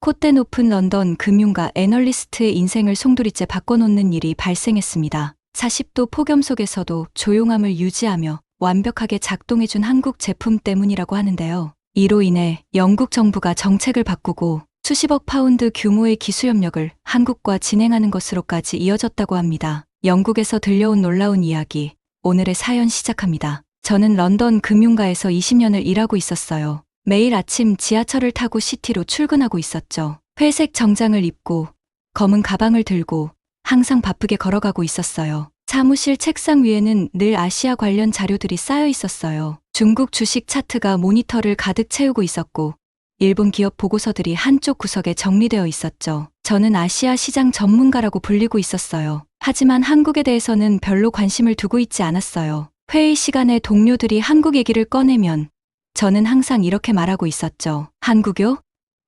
콧대 높은 런던 금융가 애널리스트의 인생을 송두리째 바꿔놓는 일이 발생했습니다. 40도 폭염 속에서도 조용함을 유지하며 완벽하게 작동해준 한국 제품 때문이라고 하는데요. 이로 인해 영국 정부가 정책을 바꾸고 수십억 파운드 규모의 기술협력을 한국과 진행하는 것으로까지 이어졌다고 합니다. 영국에서 들려온 놀라운 이야기, 오늘의 사연 시작합니다. 저는 런던 금융가에서 20년을 일하고 있었어요. 매일 아침 지하철을 타고 시티로 출근하고 있었죠. 회색 정장을 입고 검은 가방을 들고 항상 바쁘게 걸어가고 있었어요. 사무실 책상 위에는 늘 아시아 관련 자료들이 쌓여 있었어요. 중국 주식 차트가 모니터를 가득 채우고 있었고 일본 기업 보고서들이 한쪽 구석에 정리되어 있었죠. 저는 아시아 시장 전문가라고 불리고 있었어요. 하지만 한국에 대해서는 별로 관심을 두고 있지 않았어요. 회의 시간에 동료들이 한국 얘기를 꺼내면 저는 항상 이렇게 말하고 있었죠. 한국요?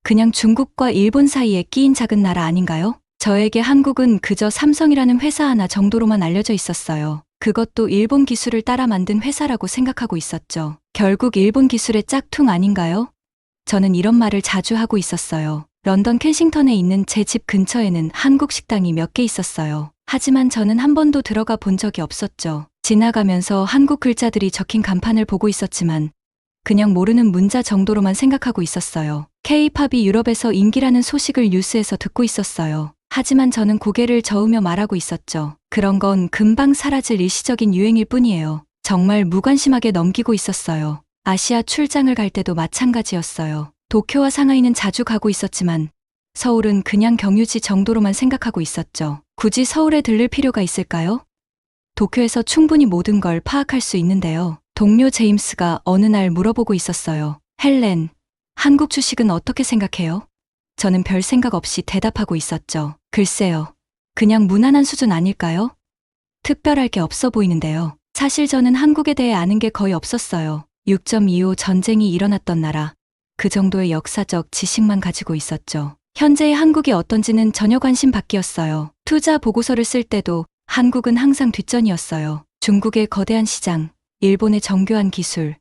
그냥 중국과 일본 사이에 끼인 작은 나라 아닌가요? 저에게 한국은 그저 삼성이라는 회사 하나 정도로만 알려져 있었어요. 그것도 일본 기술을 따라 만든 회사라고 생각하고 있었죠. 결국 일본 기술의 짝퉁 아닌가요? 저는 이런 말을 자주 하고 있었어요. 런던 켄싱턴에 있는 제 집 근처에는 한국 식당이 몇 개 있었어요. 하지만 저는 한 번도 들어가 본 적이 없었죠. 지나가면서 한국 글자들이 적힌 간판을 보고 있었지만 그냥 모르는 문자 정도로만 생각하고 있었어요. K-팝이 유럽에서 인기라는 소식을 뉴스에서 듣고 있었어요. 하지만 저는 고개를 저으며 말하고 있었죠. 그런 건 금방 사라질 일시적인 유행일 뿐이에요. 정말 무관심하게 넘기고 있었어요. 아시아 출장을 갈 때도 마찬가지였어요. 도쿄와 상하이는 자주 가고 있었지만 서울은 그냥 경유지 정도로만 생각하고 있었죠. 굳이 서울에 들릴 필요가 있을까요? 도쿄에서 충분히 모든 걸 파악할 수 있는데요. 동료 제임스가 어느 날 물어보고 있었어요. 헬렌, 한국 주식은 어떻게 생각해요? 저는 별 생각 없이 대답하고 있었죠. 글쎄요. 그냥 무난한 수준 아닐까요? 특별할 게 없어 보이는데요. 사실 저는 한국에 대해 아는 게 거의 없었어요. 6.25 전쟁이 일어났던 나라. 그 정도의 역사적 지식만 가지고 있었죠. 현재의 한국이 어떤지는 전혀 관심 밖이었어요. 투자 보고서를 쓸 때도 한국은 항상 뒷전이었어요. 중국의 거대한 시장, 일본의 정교한 기술,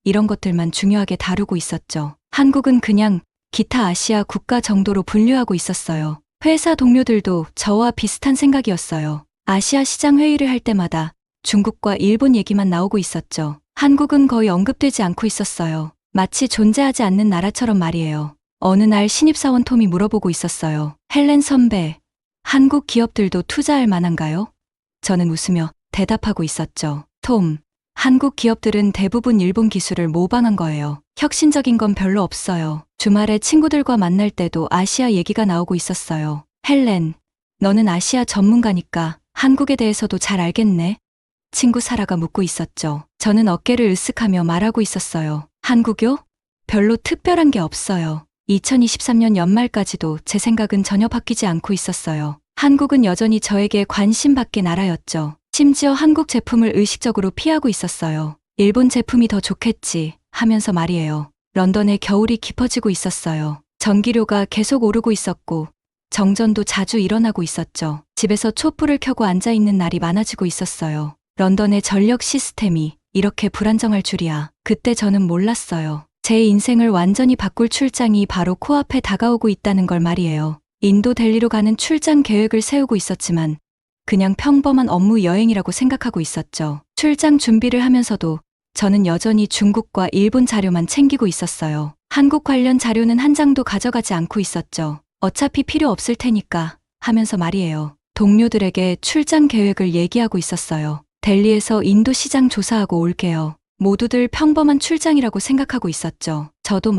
이런 것들만 중요하게 다루고 있었죠. 한국은 그냥 기타 아시아 국가 정도로 분류하고 있었어요. 회사 동료들도 저와 비슷한 생각이었어요. 아시아 시장 회의를 할 때마다 중국과 일본 얘기만 나오고 있었죠. 한국은 거의 언급되지 않고 있었어요. 마치 존재하지 않는 나라처럼 말이에요. 어느 날 신입사원 톰이 물어보고 있었어요. 헬렌 선배, 한국 기업들도 투자할 만한가요? 저는 웃으며 대답하고 있었죠. 톰, 한국 기업들은 대부분 일본 기술을 모방한 거예요. 혁신적인 건 별로 없어요. 주말에 친구들과 만날 때도 아시아 얘기가 나오고 있었어요. 헬렌, 너는 아시아 전문가니까 한국에 대해서도 잘 알겠네? 친구 사라가 묻고 있었죠. 저는 어깨를 으쓱하며 말하고 있었어요. 한국요? 별로 특별한 게 없어요. 2023년 연말까지도 제 생각은 전혀 바뀌지 않고 있었어요. 한국은 여전히 저에게 관심 밖의 나라였죠. 심지어 한국 제품을 의식적으로 피하고 있었어요. 일본 제품이 더 좋겠지 하면서 말이에요. 런던의 겨울이 깊어지고 있었어요. 전기료가 계속 오르고 있었고 정전도 자주 일어나고 있었죠. 집에서 촛불을 켜고 앉아있는 날이 많아지고 있었어요. 런던의 전력 시스템이 이렇게 불안정할 줄이야. 그때 저는 몰랐어요. 제 인생을 완전히 바꿀 출장이 바로 코앞에 다가오고 있다는 걸 말이에요. 인도 델리로 가는 출장 계획을 세우고 있었지만 그냥 평범한 업무 여행이라고 생각하고 있었죠. 출장 준비를 하면서도 저는 여전히 중국과 일본 자료만 챙기고 있었어요. 한국 관련 자료는 한 장도 가져가지 않고 있었죠. 어차피 필요 없을 테니까 하면서 말이에요. 동료들에게 출장 계획을 얘기하고 있었어요. 델리에서 인도 시장 조사하고 올게요. 모두들 평범한 출장이라고 생각하고 있었죠. 저도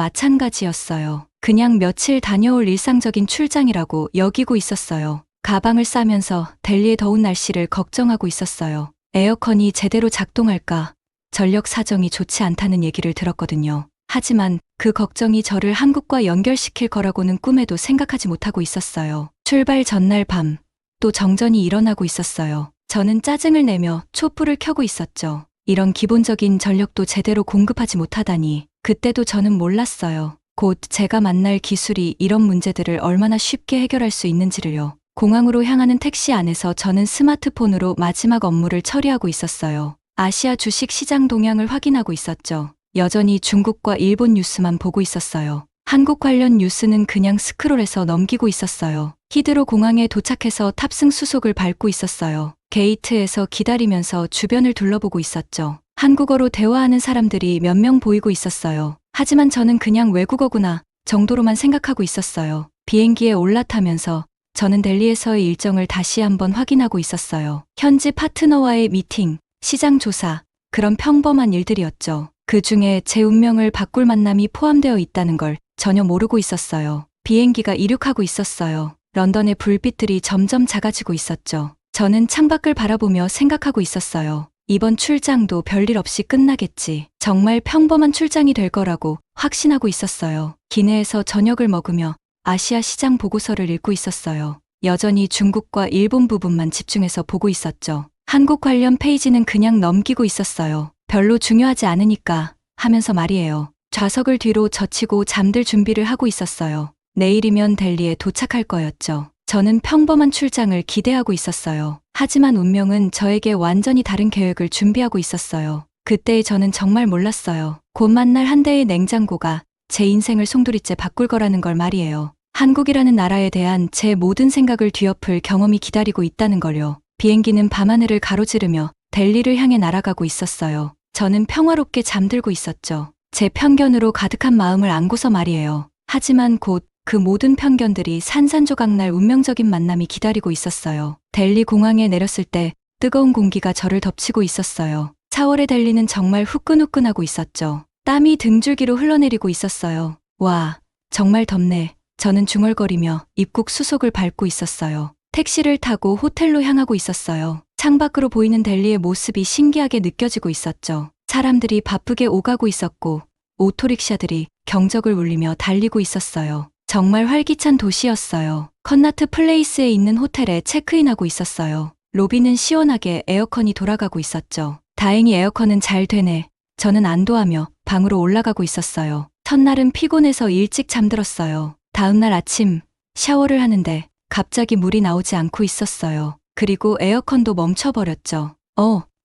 마찬가지였어요. 그냥 며칠 다녀올 일상적인 출장이라고 여기고 있었어요. 가방을 싸면서 델리의 더운 날씨를 걱정하고 있었어요. 에어컨이 제대로 작동할까? 전력 사정이 좋지 않다는 얘기를 들었거든요. 하지만 그 걱정이 저를 한국과 연결시킬 거라고는 꿈에도 생각하지 못하고 있었어요. 출발 전날 밤, 또 정전이 일어나고 있었어요. 저는 짜증을 내며 촛불을 켜고 있었죠. 이런 기본적인 전력도 제대로 공급하지 못하다니. 그때도 저는 몰랐어요. 곧 제가 만날 기술이 이런 문제들을 얼마나 쉽게 해결할 수 있는지를요. 공항으로 향하는 택시 안에서 저는 스마트폰으로 마지막 업무를 처리하고 있었어요. 아시아 주식 시장 동향을 확인하고 있었죠. 여전히 중국과 일본 뉴스만 보고 있었어요. 한국 관련 뉴스는 그냥 스크롤해서 넘기고 있었어요. 히드로 공항에 도착해서 탑승 수속을 밟고 있었어요. 게이트에서 기다리면서 주변을 둘러보고 있었죠. 한국어로 대화하는 사람들이 몇 명 보이고 있었어요. 하지만 저는 그냥 외국어구나 정도로만 생각하고 있었어요. 비행기에 올라타면서 저는 델리에서의 일정을 다시 한번 확인하고 있었어요. 현지 파트너와의 미팅, 시장 조사, 그런 평범한 일들이었죠. 그 중에 제 운명을 바꿀 만남이 포함되어 있다는 걸 전혀 모르고 있었어요. 비행기가 이륙하고 있었어요. 런던의 불빛들이 점점 작아지고 있었죠. 저는 창밖을 바라보며 생각하고 있었어요. 이번 출장도 별일 없이 끝나겠지. 정말 평범한 출장이 될 거라고 확신하고 있었어요. 기내에서 저녁을 먹으며 아시아 시장 보고서를 읽고 있었어요. 여전히 중국과 일본 부분만 집중해서 보고 있었죠. 한국 관련 페이지는 그냥 넘기고 있었어요. 별로 중요하지 않으니까 하면서 말이에요. 좌석을 뒤로 젖히고 잠들 준비를 하고 있었어요. 내일이면 델리에 도착할 거였죠. 저는 평범한 출장을 기대하고 있었어요. 하지만 운명은 저에게 완전히 다른 계획을 준비하고 있었어요. 그때의 저는 정말 몰랐어요. 곧 만날 한 대의 냉장고가 제 인생을 송두리째 바꿀 거라는 걸 말이에요. 한국이라는 나라에 대한 제 모든 생각을 뒤엎을 경험이 기다리고 있다는 걸요. 비행기는 밤하늘을 가로지르며 델리를 향해 날아가고 있었어요. 저는 평화롭게 잠들고 있었죠. 제 편견으로 가득한 마음을 안고서 말이에요. 하지만 곧 그 모든 편견들이 산산조각날 운명적인 만남이 기다리고 있었어요. 델리 공항에 내렸을 때 뜨거운 공기가 저를 덮치고 있었어요. 4월의 델리는 정말 후끈후끈하고 있었죠. 땀이 등줄기로 흘러내리고 있었어요. 와, 정말 덥네. 저는 중얼거리며 입국 수속을 밟고 있었어요. 택시를 타고 호텔로 향하고 있었어요. 창밖으로 보이는 델리의 모습이 신기하게 느껴지고 있었죠. 사람들이 바쁘게 오가고 있었고 오토릭샤들이 경적을 울리며 달리고 있었어요. 정말 활기찬 도시였어요. 컨나트 플레이스에 있는 호텔에 체크인하고 있었어요. 로비는 시원하게 에어컨이 돌아가고 있었죠. 다행히 에어컨은 잘 되네. 저는 안도하며 방으로 올라가고 있었어요. 첫날은 피곤해서 일찍 잠들었어요. 다음날 아침 샤워를 하는데 갑자기 물이 나오지 않고 있었어요. 그리고 에어컨도 멈춰버렸죠.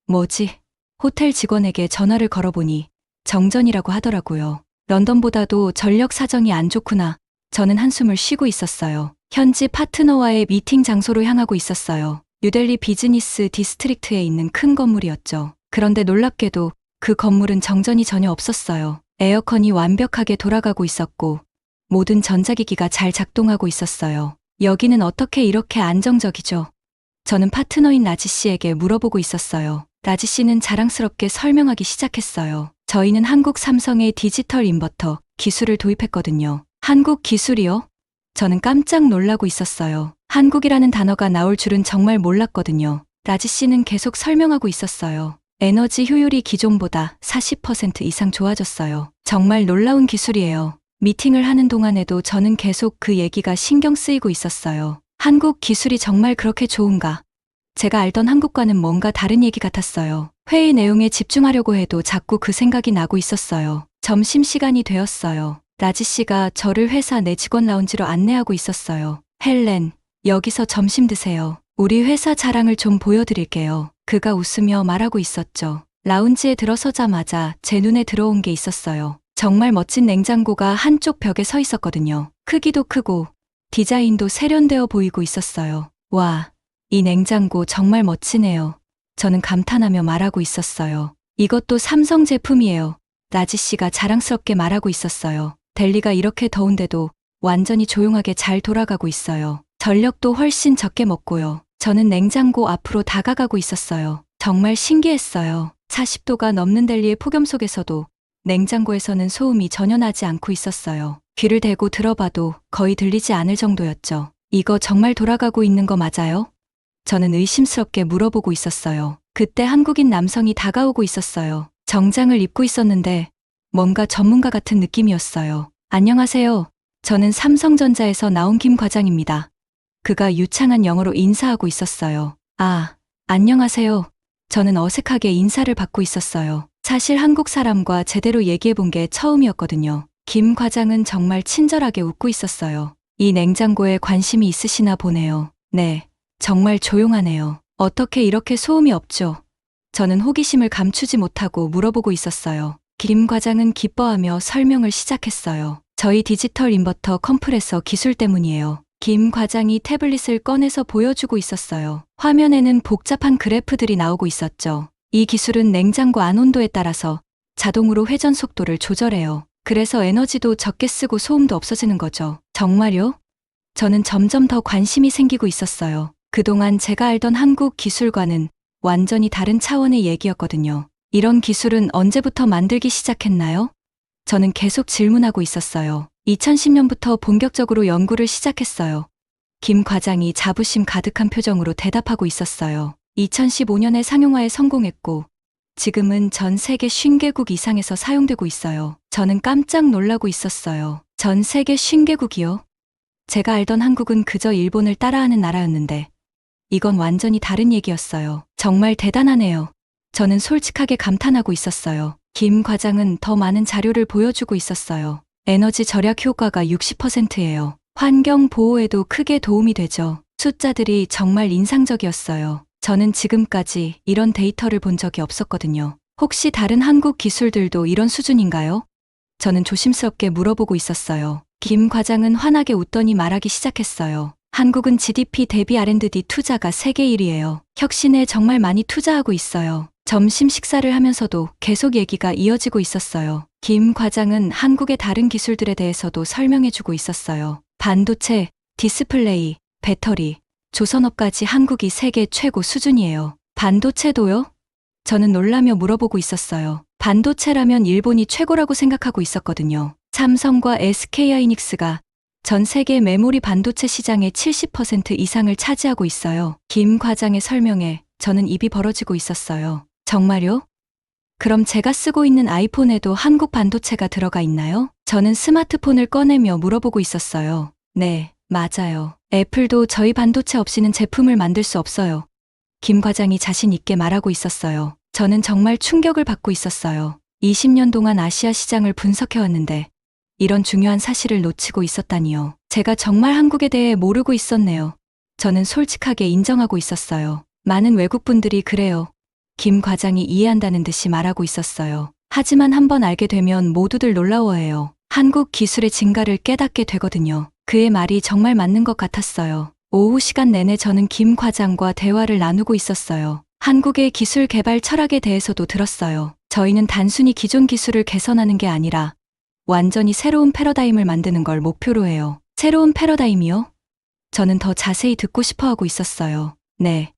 뭐지? 호텔 직원에게 전화를 걸어보니 정전이라고 하더라고요. 런던보다도 전력 사정이 안 좋구나. 저는 한숨을 쉬고 있었어요. 현지 파트너와의 미팅 장소로 향하고 있었어요. 뉴델리 비즈니스 디스트릭트에 있는 큰 건물이었죠. 그런데 놀랍게도 그 건물은 정전이 전혀 없었어요. 에어컨이 완벽하게 돌아가고 있었고 모든 전자기기가 잘 작동하고 있었어요. 여기는 어떻게 이렇게 안정적이죠? 저는 파트너인 라지 씨에게 물어보고 있었어요. 라지 씨는 자랑스럽게 설명하기 시작했어요. 저희는 한국 삼성의 디지털 인버터 기술을 도입했거든요. 한국 기술이요? 저는 깜짝 놀라고 있었어요. 한국이라는 단어가 나올 줄은 정말 몰랐거든요. 라지 씨는 계속 설명하고 있었어요. 에너지 효율이 기존보다 40% 이상 좋아졌어요. 정말 놀라운 기술이에요. 미팅을 하는 동안에도 저는 계속 그 얘기가 신경 쓰이고 있었어요. 한국 기술이 정말 그렇게 좋은가? 제가 알던 한국과는 뭔가 다른 얘기 같았어요. 회의 내용에 집중하려고 해도 자꾸 그 생각이 나고 있었어요. 점심시간이 되었어요. 라지 씨가 저를 회사 내 직원 라운지로 안내하고 있었어요. 헬렌, 여기서 점심 드세요. 우리 회사 자랑을 좀 보여드릴게요. 그가 웃으며 말하고 있었죠. 라운지에 들어서자마자 제 눈에 들어온 게 있었어요. 정말 멋진 냉장고가 한쪽 벽에 서 있었거든요. 크기도 크고 디자인도 세련되어 보이고 있었어요. 와, 이 냉장고 정말 멋지네요. 저는 감탄하며 말하고 있었어요. 이것도 삼성 제품이에요. 라지 씨가 자랑스럽게 말하고 있었어요. 델리가 이렇게 더운데도 완전히 조용하게 잘 돌아가고 있어요. 전력도 훨씬 적게 먹고요. 저는 냉장고 앞으로 다가가고 있었어요. 정말 신기했어요. 40도가 넘는 델리의 폭염 속에서도 냉장고에서는 소음이 전혀 나지 않고 있었어요. 귀를 대고 들어봐도 거의 들리지 않을 정도였죠. 이거 정말 돌아가고 있는 거 맞아요? 저는 의심스럽게 물어보고 있었어요. 그때 한국인 남성이 다가오고 있었어요. 정장을 입고 있었는데 뭔가 전문가 같은 느낌이었어요. 안녕하세요. 저는 삼성전자에서 나온 김 과장입니다. 그가 유창한 영어로 인사하고 있었어요. 아, 안녕하세요. 저는 어색하게 인사를 받고 있었어요. 사실 한국 사람과 제대로 얘기해 본 게 처음이었거든요. 김 과장은 정말 친절하게 웃고 있었어요. 이 냉장고에 관심이 있으시나 보네요. 네, 정말 조용하네요. 어떻게 이렇게 소음이 없죠? 저는 호기심을 감추지 못하고 물어보고 있었어요. 김 과장은 기뻐하며 설명을 시작했어요. 저희 디지털 인버터 컴프레서 기술 때문이에요. 김 과장이 태블릿을 꺼내서 보여주고 있었어요. 화면에는 복잡한 그래프들이 나오고 있었죠. 이 기술은 냉장고 안 온도에 따라서 자동으로 회전 속도를 조절해요. 그래서 에너지도 적게 쓰고 소음도 없어지는 거죠. 정말요? 저는 점점 더 관심이 생기고 있었어요. 그동안 제가 알던 한국 기술과는 완전히 다른 차원의 얘기였거든요. 이런 기술은 언제부터 만들기 시작했나요? 저는 계속 질문하고 있었어요. 2010년부터 본격적으로 연구를 시작했어요. 김 과장이 자부심 가득한 표정으로 대답하고 있었어요. 2015년에 상용화에 성공했고 지금은 전 세계 50개국 이상에서 사용되고 있어요. 저는 깜짝 놀라고 있었어요. 전 세계 50개국이요? 제가 알던 한국은 그저 일본을 따라하는 나라였는데 이건 완전히 다른 얘기였어요. 정말 대단하네요. 저는 솔직하게 감탄하고 있었어요. 김 과장은 더 많은 자료를 보여주고 있었어요. 에너지 절약 효과가 60%예요. 환경 보호에도 크게 도움이 되죠. 숫자들이 정말 인상적이었어요. 저는 지금까지 이런 데이터를 본 적이 없었거든요. 혹시 다른 한국 기술들도 이런 수준인가요? 저는 조심스럽게 물어보고 있었어요. 김 과장은 환하게 웃더니 말하기 시작했어요. 한국은 GDP 대비 R&D 투자가 세계 1위예요. 혁신에 정말 많이 투자하고 있어요. 점심 식사를 하면서도 계속 얘기가 이어지고 있었어요. 김 과장은 한국의 다른 기술들에 대해서도 설명해주고 있었어요. 반도체, 디스플레이, 배터리, 조선업까지 한국이 세계 최고 수준이에요. 반도체도요? 저는 놀라며 물어보고 있었어요. 반도체라면 일본이 최고라고 생각하고 있었거든요. 삼성과 SK하이닉스가 전 세계 메모리 반도체 시장의 70% 이상을 차지하고 있어요. 김 과장의 설명에 저는 입이 벌어지고 있었어요. 정말요? 그럼 제가 쓰고 있는 아이폰에도 한국 반도체가 들어가 있나요? 저는 스마트폰을 꺼내며 물어보고 있었어요. 네, 맞아요. 애플도 저희 반도체 없이는 제품을 만들 수 없어요. 김 과장이 자신 있게 말하고 있었어요. 저는 정말 충격을 받고 있었어요. 20년 동안 아시아 시장을 분석해왔는데 이런 중요한 사실을 놓치고 있었다니요. 제가 정말 한국에 대해 모르고 있었네요. 저는 솔직하게 인정하고 있었어요. 많은 외국분들이 그래요. 김 과장이 이해한다는 듯이 말하고 있었어요. 하지만 한번 알게 되면 모두들 놀라워해요. 한국 기술의 증가를 깨닫게 되거든요. 그의 말이 정말 맞는 것 같았어요. 오후 시간 내내 저는 김 과장과 대화를 나누고 있었어요. 한국의 기술 개발 철학에 대해서도 들었어요. 저희는 단순히 기존 기술을 개선하는 게 아니라 완전히 새로운 패러다임을 만드는 걸 목표로 해요. 새로운 패러다임이요? 저는 더 자세히 듣고 싶어 하고 있었어요. 네.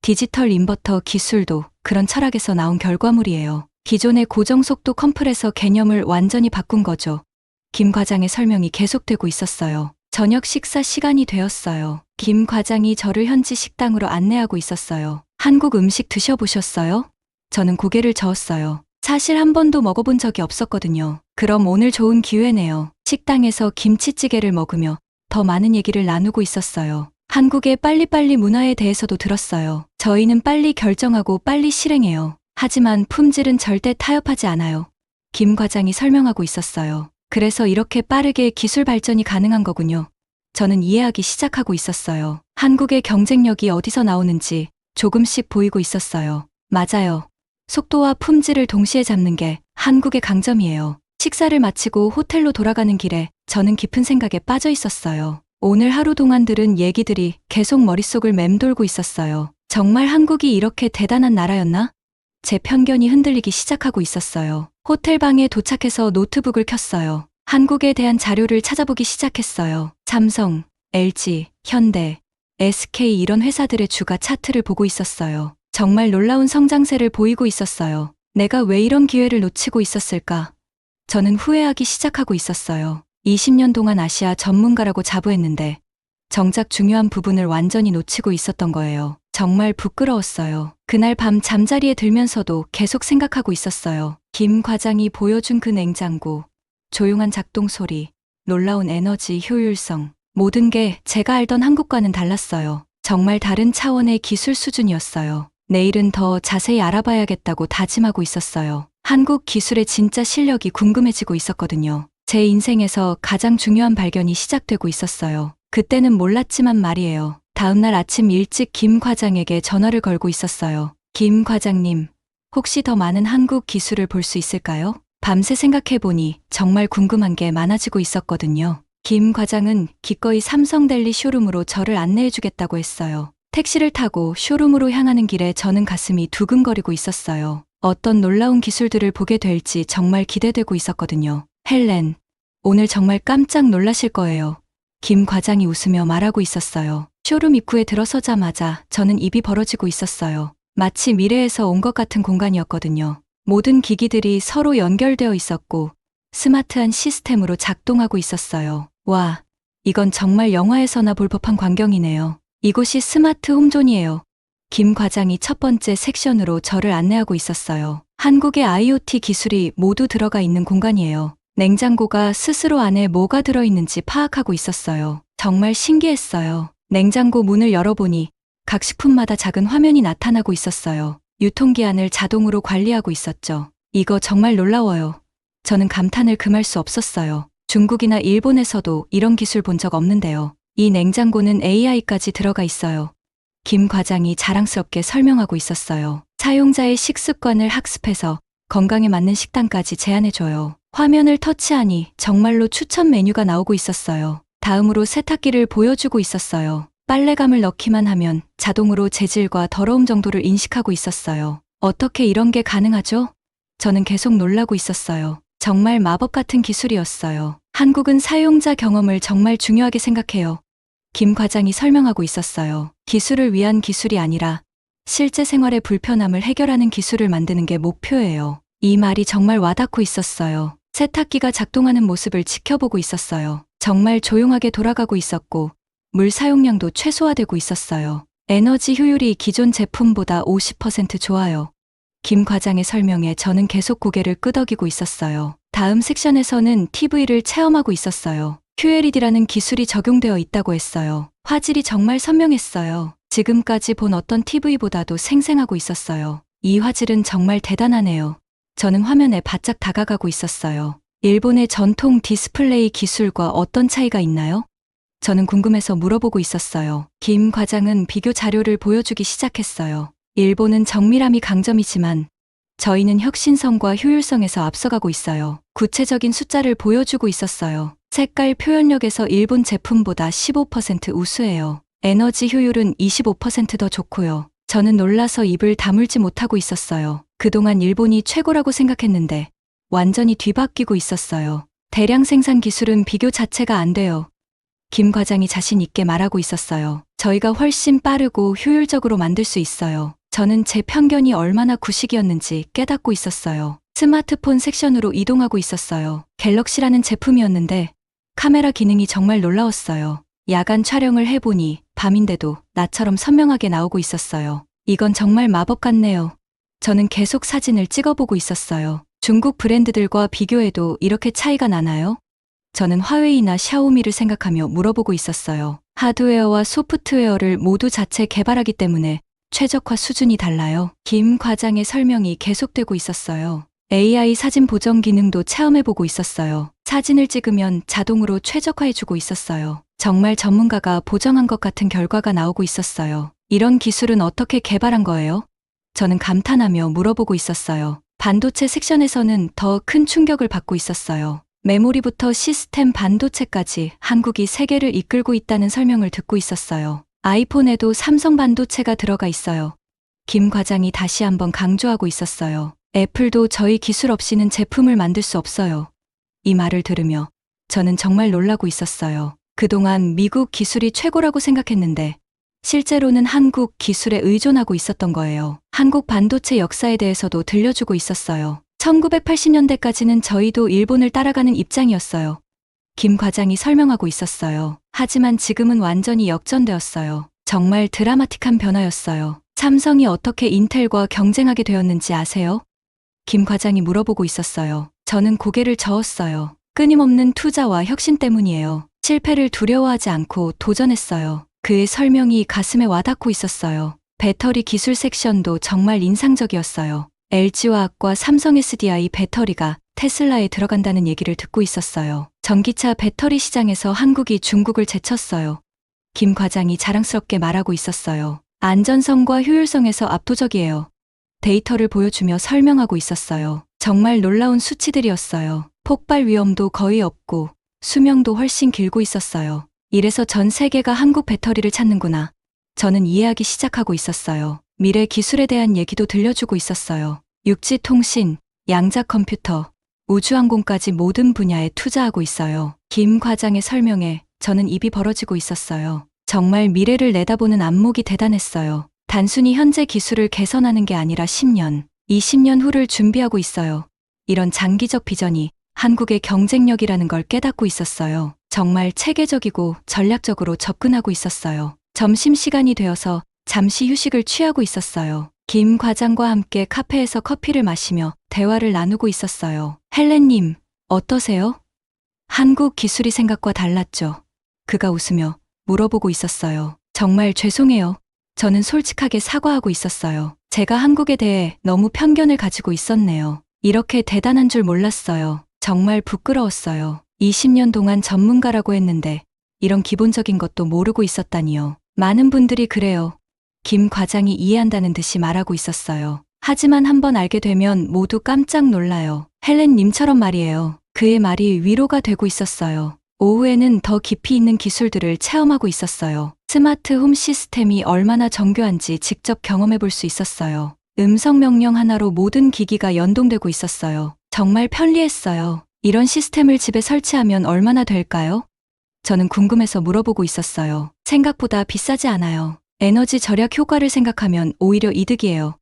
디지털 인버터 기술도 그런 철학에서 나온 결과물이에요. 기존의 고정속도 컴프레서 개념을 완전히 바꾼 거죠. 김 과장의 설명이 계속되고 있었어요. 저녁 식사 시간이 되었어요. 김 과장이 저를 현지 식당으로 안내하고 있었어요. 한국 음식 드셔보셨어요? 저는 고개를 저었어요. 사실 한 번도 먹어본 적이 없었거든요. 그럼 오늘 좋은 기회네요. 식당에서 김치찌개를 먹으며 더 많은 얘기를 나누고 있었어요. 한국의 빨리빨리 문화에 대해서도 들었어요. 저희는 빨리 결정하고 빨리 실행해요. 하지만 품질은 절대 타협하지 않아요. 김 과장이 설명하고 있었어요. 그래서 이렇게 빠르게 기술 발전이 가능한 거군요. 저는 이해하기 시작하고 있었어요. 한국의 경쟁력이 어디서 나오는지 조금씩 보이고 있었어요. 맞아요. 속도와 품질을 동시에 잡는 게 한국의 강점이에요. 식사를 마치고 호텔로 돌아가는 길에 저는 깊은 생각에 빠져 있었어요. 오늘 하루 동안 들은 얘기들이 계속 머릿속을 맴돌고 있었어요. 정말 한국이 이렇게 대단한 나라였나? 제 편견이 흔들리기 시작하고 있었어요. 호텔 방에 도착해서 노트북을 켰어요. 한국에 대한 자료를 찾아보기 시작했어요. 삼성, LG, 현대, SK 이런 회사들의 주가 차트를 보고 있었어요. 정말 놀라운 성장세를 보이고 있었어요. 내가 왜 이런 기회를 놓치고 있었을까? 저는 후회하기 시작하고 있었어요. 20년 동안 아시아 전문가라고 자부했는데 정작 중요한 부분을 완전히 놓치고 있었던 거예요. 정말 부끄러웠어요. 그날 밤 잠자리에 들면서도 계속 생각하고 있었어요. 김 과장이 보여준 그 냉장고, 조용한 작동 소리, 놀라운 에너지 효율성, 모든 게 제가 알던 한국과는 달랐어요. 정말 다른 차원의 기술 수준이었어요. 내일은 더 자세히 알아봐야겠다고 다짐하고 있었어요. 한국 기술의 진짜 실력이 궁금해지고 있었거든요. 제 인생에서 가장 중요한 발견이 시작되고 있었어요. 그때는 몰랐지만 말이에요. 다음날 아침 일찍 김 과장에게 전화를 걸고 있었어요. 김 과장님, 혹시 더 많은 한국 기술을 볼 수 있을까요? 밤새 생각해보니 정말 궁금한 게 많아지고 있었거든요. 김 과장은 기꺼이 삼성델리 쇼룸으로 저를 안내해주겠다고 했어요. 택시를 타고 쇼룸으로 향하는 길에 저는 가슴이 두근거리고 있었어요. 어떤 놀라운 기술들을 보게 될지 정말 기대되고 있었거든요. 헬렌, 오늘 정말 깜짝 놀라실 거예요. 김 과장이 웃으며 말하고 있었어요. 쇼룸 입구에 들어서자마자 저는 입이 벌어지고 있었어요. 마치 미래에서 온 것 같은 공간이었거든요. 모든 기기들이 서로 연결되어 있었고 스마트한 시스템으로 작동하고 있었어요. 와, 이건 정말 영화에서나 볼 법한 광경이네요. 이곳이 스마트 홈존이에요. 김 과장이 첫 번째 섹션으로 저를 안내하고 있었어요. 한국의 IoT 기술이 모두 들어가 있는 공간이에요. 냉장고가 스스로 안에 뭐가 들어있는지 파악하고 있었어요. 정말 신기했어요. 냉장고 문을 열어보니 각 식품마다 작은 화면이 나타나고 있었어요. 유통기한을 자동으로 관리하고 있었죠. 이거 정말 놀라워요. 저는 감탄을 금할 수 없었어요. 중국이나 일본에서도 이런 기술 본 적 없는데요. 이 냉장고는 AI까지 들어가 있어요. 김 과장이 자랑스럽게 설명하고 있었어요. 사용자의 식습관을 학습해서 건강에 맞는 식단까지 제안해줘요. 화면을 터치하니 정말로 추천 메뉴가 나오고 있었어요. 다음으로 세탁기를 보여주고 있었어요. 빨래감을 넣기만 하면 자동으로 재질과 더러움 정도를 인식하고 있었어요. 어떻게 이런 게 가능하죠? 저는 계속 놀라고 있었어요. 정말 마법 같은 기술이었어요. 한국은 사용자 경험을 정말 중요하게 생각해요. 김 과장이 설명하고 있었어요. 기술을 위한 기술이 아니라 실제 생활의 불편함을 해결하는 기술을 만드는 게 목표예요. 이 말이 정말 와닿고 있었어요. 세탁기가 작동하는 모습을 지켜보고 있었어요. 정말 조용하게 돌아가고 있었고 물 사용량도 최소화되고 있었어요. 에너지 효율이 기존 제품보다 50% 좋아요. 김 과장의 설명에 저는 계속 고개를 끄덕이고 있었어요. 다음 섹션에서는 TV를 체험하고 있었어요. QLED라는 기술이 적용되어 있다고 했어요. 화질이 정말 선명했어요. 지금까지 본 어떤 TV보다도 생생하고 있었어요. 이 화질은 정말 대단하네요. 저는 화면에 바짝 다가가고 있었어요. 일본의 전통 디스플레이 기술과 어떤 차이가 있나요? 저는 궁금해서 물어보고 있었어요. 김 과장은 비교 자료를 보여주기 시작했어요. 일본은 정밀함이 강점이지만 저희는 혁신성과 효율성에서 앞서가고 있어요. 구체적인 숫자를 보여주고 있었어요. 색깔 표현력에서 일본 제품보다 15% 우수해요. 에너지 효율은 25% 더 좋고요. 저는 놀라서 입을 다물지 못하고 있었어요. 그동안 일본이 최고라고 생각했는데 완전히 뒤바뀌고 있었어요. 대량 생산 기술은 비교 자체가 안 돼요. 김 과장이 자신 있게 말하고 있었어요. 저희가 훨씬 빠르고 효율적으로 만들 수 있어요. 저는 제 편견이 얼마나 구식이었는지 깨닫고 있었어요. 스마트폰 섹션으로 이동하고 있었어요. 갤럭시라는 제품이었는데 카메라 기능이 정말 놀라웠어요. 야간 촬영을 해보니 밤인데도 나처럼 선명하게 나오고 있었어요. 이건 정말 마법 같네요. 저는 계속 사진을 찍어보고 있었어요. 중국 브랜드들과 비교해도 이렇게 차이가 나나요? 저는 화웨이나 샤오미를 생각하며 물어보고 있었어요. 하드웨어와 소프트웨어를 모두 자체 개발하기 때문에 최적화 수준이 달라요. 김 과장의 설명이 계속되고 있었어요. AI 사진 보정 기능도 체험해보고 있었어요. 사진을 찍으면 자동으로 최적화해주고 있었어요. 정말 전문가가 보정한 것 같은 결과가 나오고 있었어요. 이런 기술은 어떻게 개발한 거예요? 저는 감탄하며 물어보고 있었어요. 반도체 섹션에서는 더 큰 충격을 받고 있었어요. 메모리부터 시스템 반도체까지 한국이 세계를 이끌고 있다는 설명을 듣고 있었어요. 아이폰에도 삼성 반도체가 들어가 있어요. 김 과장이 다시 한번 강조하고 있었어요. 애플도 저희 기술 없이는 제품을 만들 수 없어요. 이 말을 들으며 저는 정말 놀라고 있었어요. 그동안 미국 기술이 최고라고 생각했는데 실제로는 한국 기술에 의존하고 있었던 거예요. 한국 반도체 역사에 대해서도 들려주고 있었어요. 1980년대까지는 저희도 일본을 따라가는 입장이었어요. 김 과장이 설명하고 있었어요. 하지만 지금은 완전히 역전되었어요. 정말 드라마틱한 변화였어요. 삼성이 어떻게 인텔과 경쟁하게 되었는지 아세요? 김 과장이 물어보고 있었어요. 저는 고개를 저었어요. 끊임없는 투자와 혁신 때문이에요. 실패를 두려워하지 않고 도전했어요. 그의 설명이 가슴에 와닿고 있었어요. 배터리 기술 섹션도 정말 인상적이었어요. LG화학과 삼성 SDI 배터리가 테슬라에 들어간다는 얘기를 듣고 있었어요. 전기차 배터리 시장에서 한국이 중국을 제쳤어요. 김 과장이 자랑스럽게 말하고 있었어요. 안전성과 효율성에서 압도적이에요. 데이터를 보여주며 설명하고 있었어요. 정말 놀라운 수치들이었어요. 폭발 위험도 거의 없고 수명도 훨씬 길고 있었어요. 이래서 전 세계가 한국 배터리를 찾는구나. 저는 이해하기 시작하고 있었어요. 미래 기술에 대한 얘기도 들려주고 있었어요. 육지 통신, 양자 컴퓨터, 우주항공까지 모든 분야에 투자하고 있어요. 김 과장의 설명에 저는 입이 벌어지고 있었어요. 정말 미래를 내다보는 안목이 대단했어요. 단순히 현재 기술을 개선하는 게 아니라 10년, 20년 후를 준비하고 있어요. 이런 장기적 비전이 한국의 경쟁력이라는 걸 깨닫고 있었어요. 정말 체계적이고 전략적으로 접근하고 있었어요. 점심시간이 되어서 잠시 휴식을 취하고 있었어요. 김 과장과 함께 카페에서 커피를 마시며 대화를 나누고 있었어요. 헬렌님, 어떠세요? 한국 기술이 생각과 달랐죠. 그가 웃으며 물어보고 있었어요. 정말 죄송해요. 저는 솔직하게 사과하고 있었어요. 제가 한국에 대해 너무 편견을 가지고 있었네요. 이렇게 대단한 줄 몰랐어요. 정말 부끄러웠어요. 20년 동안 전문가라고 했는데 이런 기본적인 것도 모르고 있었다니요. 많은 분들이 그래요. 김 과장이 이해한다는 듯이 말하고 있었어요. 하지만 한번 알게 되면 모두 깜짝 놀라요. 헬렌님처럼 말이에요. 그의 말이 위로가 되고 있었어요. 오후에는 더 깊이 있는 기술들을 체험하고 있었어요. 스마트 홈 시스템이 얼마나 정교한지 직접 경험해 볼 수 있었어요. 음성 명령 하나로 모든 기기가 연동되고 있었어요. 정말 편리했어요. 이런 시스템을 집에 설치하면 얼마나 될까요? 저는 궁금해서 물어보고 있었어요. 생각보다 비싸지 않아요. 에너지 절약 효과를 생각하면 오히려 이득이에요.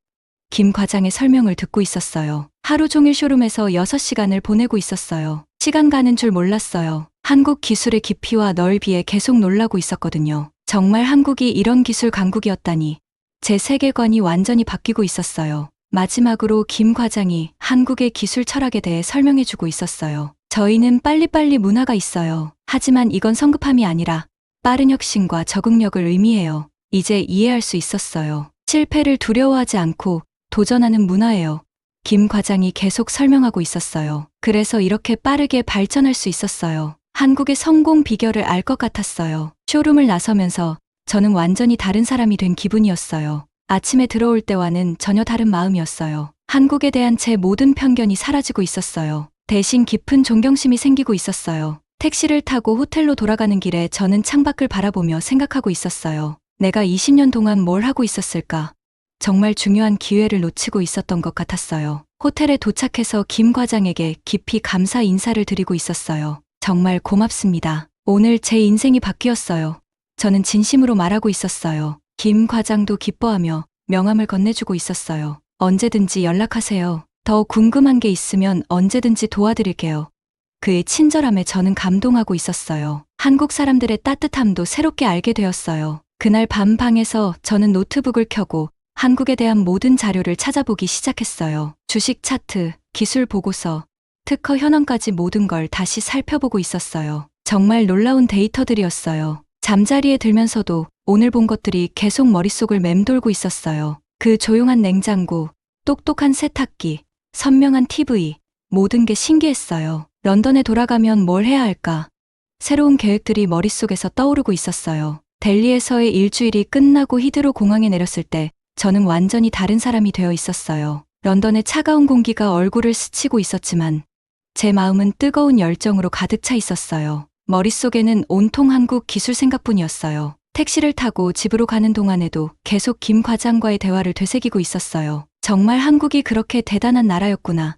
김 과장의 설명을 듣고 있었어요. 하루 종일 쇼룸에서 6시간을 보내고 있었어요. 시간 가는 줄 몰랐어요. 한국 기술의 깊이와 넓이에 계속 놀라고 있었거든요. 정말 한국이 이런 기술 강국이었다니. 제 세계관이 완전히 바뀌고 있었어요. 마지막으로 김 과장이 한국의 기술 철학에 대해 설명해주고 있었어요. 저희는 빨리빨리 문화가 있어요. 하지만 이건 성급함이 아니라 빠른 혁신과 적응력을 의미해요. 이제 이해할 수 있었어요. 실패를 두려워하지 않고 도전하는 문화예요. 김 과장이 계속 설명하고 있었어요. 그래서 이렇게 빠르게 발전할 수 있었어요. 한국의 성공 비결을 알 것 같았어요. 쇼룸을 나서면서 저는 완전히 다른 사람이 된 기분이었어요. 아침에 들어올 때와는 전혀 다른 마음이었어요. 한국에 대한 제 모든 편견이 사라지고 있었어요. 대신 깊은 존경심이 생기고 있었어요. 택시를 타고 호텔로 돌아가는 길에 저는 창밖을 바라보며 생각하고 있었어요. 내가 20년 동안 뭘 하고 있었을까? 정말 중요한 기회를 놓치고 있었던 것 같았어요. 호텔에 도착해서 김 과장에게 깊이 감사 인사를 드리고 있었어요. 정말 고맙습니다. 오늘 제 인생이 바뀌었어요. 저는 진심으로 말하고 있었어요. 김 과장도 기뻐하며 명함을 건네주고 있었어요. 언제든지 연락하세요. 더 궁금한 게 있으면 언제든지 도와드릴게요. 그의 친절함에 저는 감동하고 있었어요. 한국 사람들의 따뜻함도 새롭게 알게 되었어요. 그날 밤 방에서 저는 노트북을 켜고 한국에 대한 모든 자료를 찾아보기 시작했어요. 주식 차트, 기술 보고서, 특허 현황까지 모든 걸 다시 살펴보고 있었어요. 정말 놀라운 데이터들이었어요. 잠자리에 들면서도 오늘 본 것들이 계속 머릿속을 맴돌고 있었어요. 그 조용한 냉장고, 똑똑한 세탁기, 선명한 TV, 모든 게 신기했어요. 런던에 돌아가면 뭘 해야 할까? 새로운 계획들이 머릿속에서 떠오르고 있었어요. 델리에서의 일주일이 끝나고 히드로 공항에 내렸을 때 저는 완전히 다른 사람이 되어 있었어요. 런던의 차가운 공기가 얼굴을 스치고 있었지만 제 마음은 뜨거운 열정으로 가득 차 있었어요. 머릿속에는 온통 한국 기술 생각뿐이었어요. 택시를 타고 집으로 가는 동안에도 계속 김 과장과의 대화를 되새기고 있었어요. 정말 한국이 그렇게 대단한 나라였구나.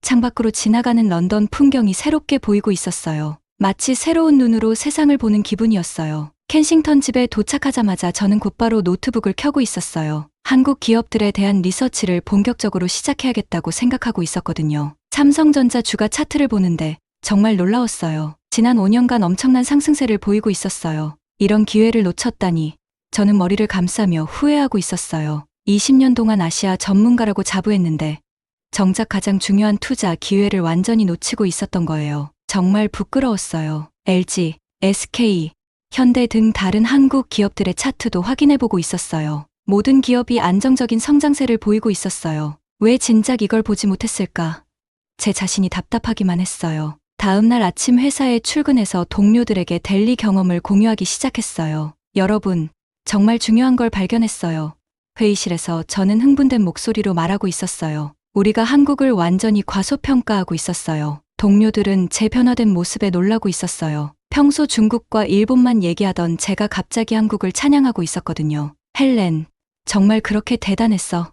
창밖으로 지나가는 런던 풍경이 새롭게 보이고 있었어요. 마치 새로운 눈으로 세상을 보는 기분이었어요. 켄싱턴 집에 도착하자마자 저는 곧바로 노트북을 켜고 있었어요. 한국 기업들에 대한 리서치를 본격적으로 시작해야겠다고 생각하고 있었거든요. 삼성전자 주가 차트를 보는데 정말 놀라웠어요. 지난 5년간 엄청난 상승세를 보이고 있었어요. 이런 기회를 놓쳤다니 저는 머리를 감싸며 후회하고 있었어요. 20년 동안 아시아 전문가라고 자부했는데 정작 가장 중요한 투자 기회를 완전히 놓치고 있었던 거예요. 정말 부끄러웠어요. LG, SK, 현대 등 다른 한국 기업들의 차트도 확인해보고 있었어요. 모든 기업이 안정적인 성장세를 보이고 있었어요. 왜 진작 이걸 보지 못했을까? 제 자신이 답답하기만 했어요. 다음 날 아침 회사에 출근해서 동료들에게 델리 경험을 공유하기 시작했어요. 여러분, 정말 중요한 걸 발견했어요. 회의실에서 저는 흥분된 목소리로 말하고 있었어요. 우리가 한국을 완전히 과소평가하고 있었어요. 동료들은 제 변화된 모습에 놀라고 있었어요. 평소 중국과 일본만 얘기하던 제가 갑자기 한국을 찬양하고 있었거든요. 헬렌, 정말 그렇게 대단했어?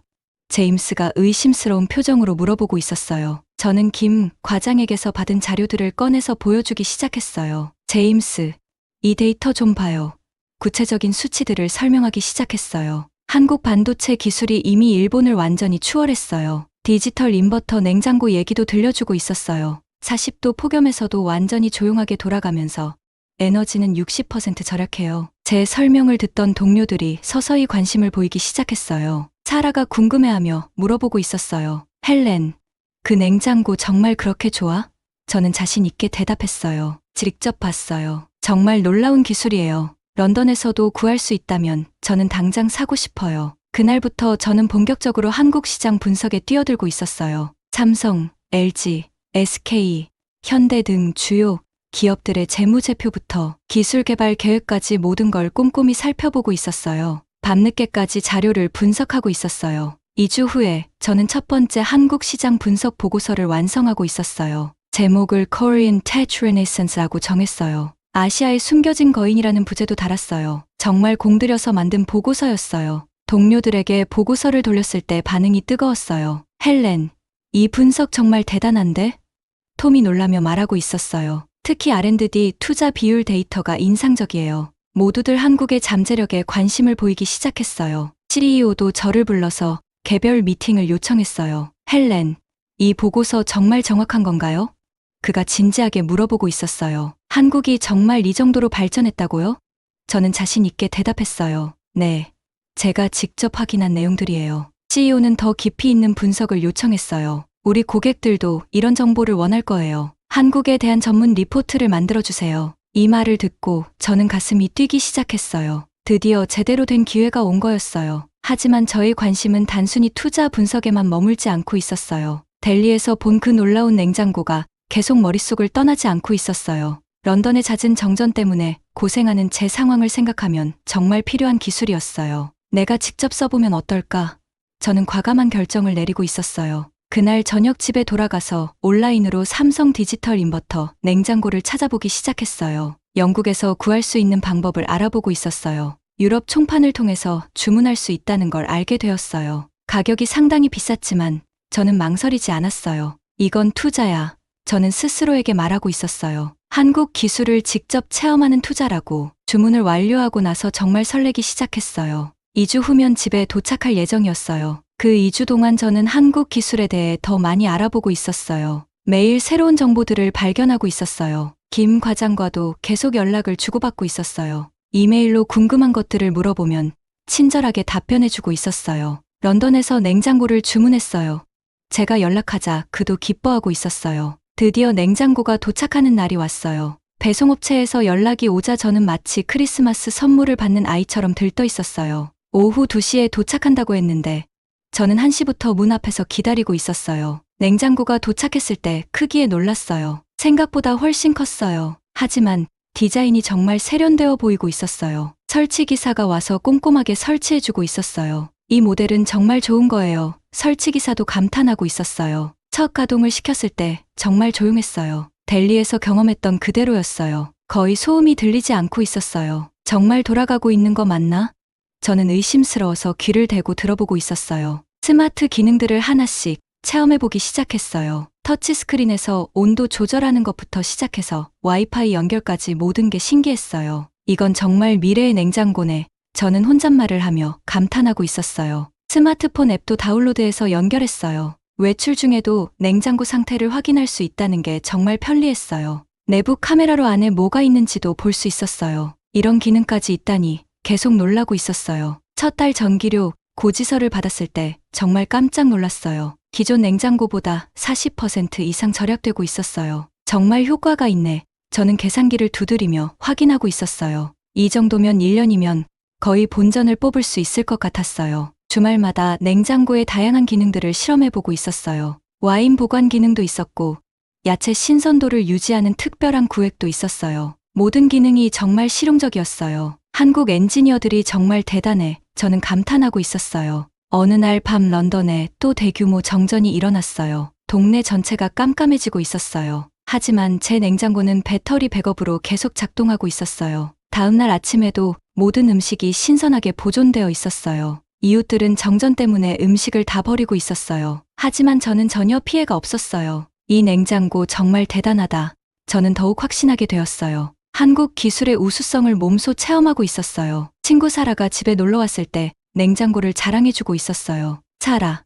제임스가 의심스러운 표정으로 물어보고 있었어요. 저는 김 과장에게서 받은 자료들을 꺼내서 보여주기 시작했어요. 제임스, 이 데이터 좀 봐요. 구체적인 수치들을 설명하기 시작했어요. 한국 반도체 기술이 이미 일본을 완전히 추월했어요. 디지털 인버터 냉장고 얘기도 들려주고 있었어요. 40도 폭염에서도 완전히 조용하게 돌아가면서 에너지는 60% 절약해요. 제 설명을 듣던 동료들이 서서히 관심을 보이기 시작했어요. 사라가 궁금해하며 물어보고 있었어요. 헬렌, 그 냉장고 정말 그렇게 좋아? 저는 자신 있게 대답했어요. 직접 봤어요. 정말 놀라운 기술이에요. 런던에서도 구할 수 있다면 저는 당장 사고 싶어요. 그날부터 저는 본격적으로 한국 시장 분석에 뛰어들고 있었어요. 삼성, LG, SK, 현대 등 주요 기업들의 재무제표부터 기술 개발 계획까지 모든 걸 꼼꼼히 살펴보고 있었어요. 밤늦게까지 자료를 분석하고 있었어요. 2주 후에 저는 첫 번째 한국 시장 분석 보고서를 완성하고 있었어요. 제목을 Korean Tech Renaissance라고 정했어요. 아시아의 숨겨진 거인이라는 부제도 달았어요. 정말 공들여서 만든 보고서였어요. 동료들에게 보고서를 돌렸을 때 반응이 뜨거웠어요. 헬렌, 이 분석 정말 대단한데? 톰이 놀라며 말하고 있었어요. 특히 R&D 투자 비율 데이터가 인상적이에요. 모두들 한국의 잠재력에 관심을 보이기 시작했어요. CEO도 저를 불러서 개별 미팅을 요청했어요. 헬렌, 이 보고서 정말 정확한 건가요? 그가 진지하게 물어보고 있었어요. 한국이 정말 이 정도로 발전했다고요? 저는 자신 있게 대답했어요. 네, 제가 직접 확인한 내용들이에요. CEO는 더 깊이 있는 분석을 요청했어요. 우리 고객들도 이런 정보를 원할 거예요. 한국에 대한 전문 리포트를 만들어주세요. 이 말을 듣고 저는 가슴이 뛰기 시작했어요. 드디어 제대로 된 기회가 온 거였어요. 하지만 저의 관심은 단순히 투자 분석에만 머물지 않고 있었어요. 델리에서 본 그 놀라운 냉장고가 계속 머릿속을 떠나지 않고 있었어요. 런던의 잦은 정전 때문에 고생하는 제 상황을 생각하면 정말 필요한 기술이었어요. 내가 직접 써보면 어떨까? 저는 과감한 결정을 내리고 있었어요. 그날 저녁 집에 돌아가서 온라인으로 삼성 디지털 인버터 냉장고를 찾아보기 시작했어요. 영국에서 구할 수 있는 방법을 알아보고 있었어요. 유럽 총판을 통해서 주문할 수 있다는 걸 알게 되었어요. 가격이 상당히 비쌌지만 저는 망설이지 않았어요. 이건 투자야. 저는 스스로에게 말하고 있었어요. 한국 기술을 직접 체험하는 투자라고. 주문을 완료하고 나서 정말 설레기 시작했어요. 2주 후면 집에 도착할 예정이었어요. 그 2주 동안 저는 한국 기술에 대해 더 많이 알아보고 있었어요. 매일 새로운 정보들을 발견하고 있었어요. 김 과장과도 계속 연락을 주고받고 있었어요. 이메일로 궁금한 것들을 물어보면 친절하게 답변해주고 있었어요. 런던에서 냉장고를 주문했어요. 제가 연락하자 그도 기뻐하고 있었어요. 드디어 냉장고가 도착하는 날이 왔어요. 배송업체에서 연락이 오자 저는 마치 크리스마스 선물을 받는 아이처럼 들떠 있었어요. 오후 2시에 도착한다고 했는데 저는 1시부터 문 앞에서 기다리고 있었어요. 냉장고가 도착했을 때 크기에 놀랐어요. 생각보다 훨씬 컸어요. 하지만 디자인이 정말 세련되어 보이고 있었어요. 설치기사가 와서 꼼꼼하게 설치해주고 있었어요. 이 모델은 정말 좋은 거예요. 설치기사도 감탄하고 있었어요. 첫 가동을 시켰을 때 정말 조용했어요. 델리에서 경험했던 그대로였어요. 거의 소음이 들리지 않고 있었어요. 정말 돌아가고 있는 거 맞나? 저는 의심스러워서 귀를 대고 들어보고 있었어요. 스마트 기능들을 하나씩 체험해보기 시작했어요. 터치스크린에서 온도 조절하는 것부터 시작해서 와이파이 연결까지 모든 게 신기했어요. 이건 정말 미래의 냉장고네. 저는 혼잣말을 하며 감탄하고 있었어요. 스마트폰 앱도 다운로드해서 연결했어요. 외출 중에도 냉장고 상태를 확인할 수 있다는 게 정말 편리했어요. 내부 카메라로 안에 뭐가 있는지도 볼 수 있었어요. 이런 기능까지 있다니 계속 놀라고 있었어요. 첫 달 전기료 고지서를 받았을 때 정말 깜짝 놀랐어요. 기존 냉장고보다 40% 이상 절약되고 있었어요. 정말 효과가 있네. 저는 계산기를 두드리며 확인하고 있었어요. 이 정도면 1년이면 거의 본전을 뽑을 수 있을 것 같았어요. 주말마다 냉장고의 다양한 기능들을 실험해보고 있었어요. 와인 보관 기능도 있었고 야채 신선도를 유지하는 특별한 구획도 있었어요. 모든 기능이 정말 실용적이었어요. 한국 엔지니어들이 정말 대단해. 저는 감탄하고 있었어요. 어느 날 밤 런던에 또 대규모 정전이 일어났어요. 동네 전체가 깜깜해지고 있었어요. 하지만 제 냉장고는 배터리 백업으로 계속 작동하고 있었어요. 다음날 아침에도 모든 음식이 신선하게 보존되어 있었어요. 이웃들은 정전 때문에 음식을 다 버리고 있었어요. 하지만 저는 전혀 피해가 없었어요. 이 냉장고 정말 대단하다. 저는 더욱 확신하게 되었어요. 한국 기술의 우수성을 몸소 체험하고 있었어요. 친구 사라가 집에 놀러 왔을 때 냉장고를 자랑해주고 있었어요. 사라,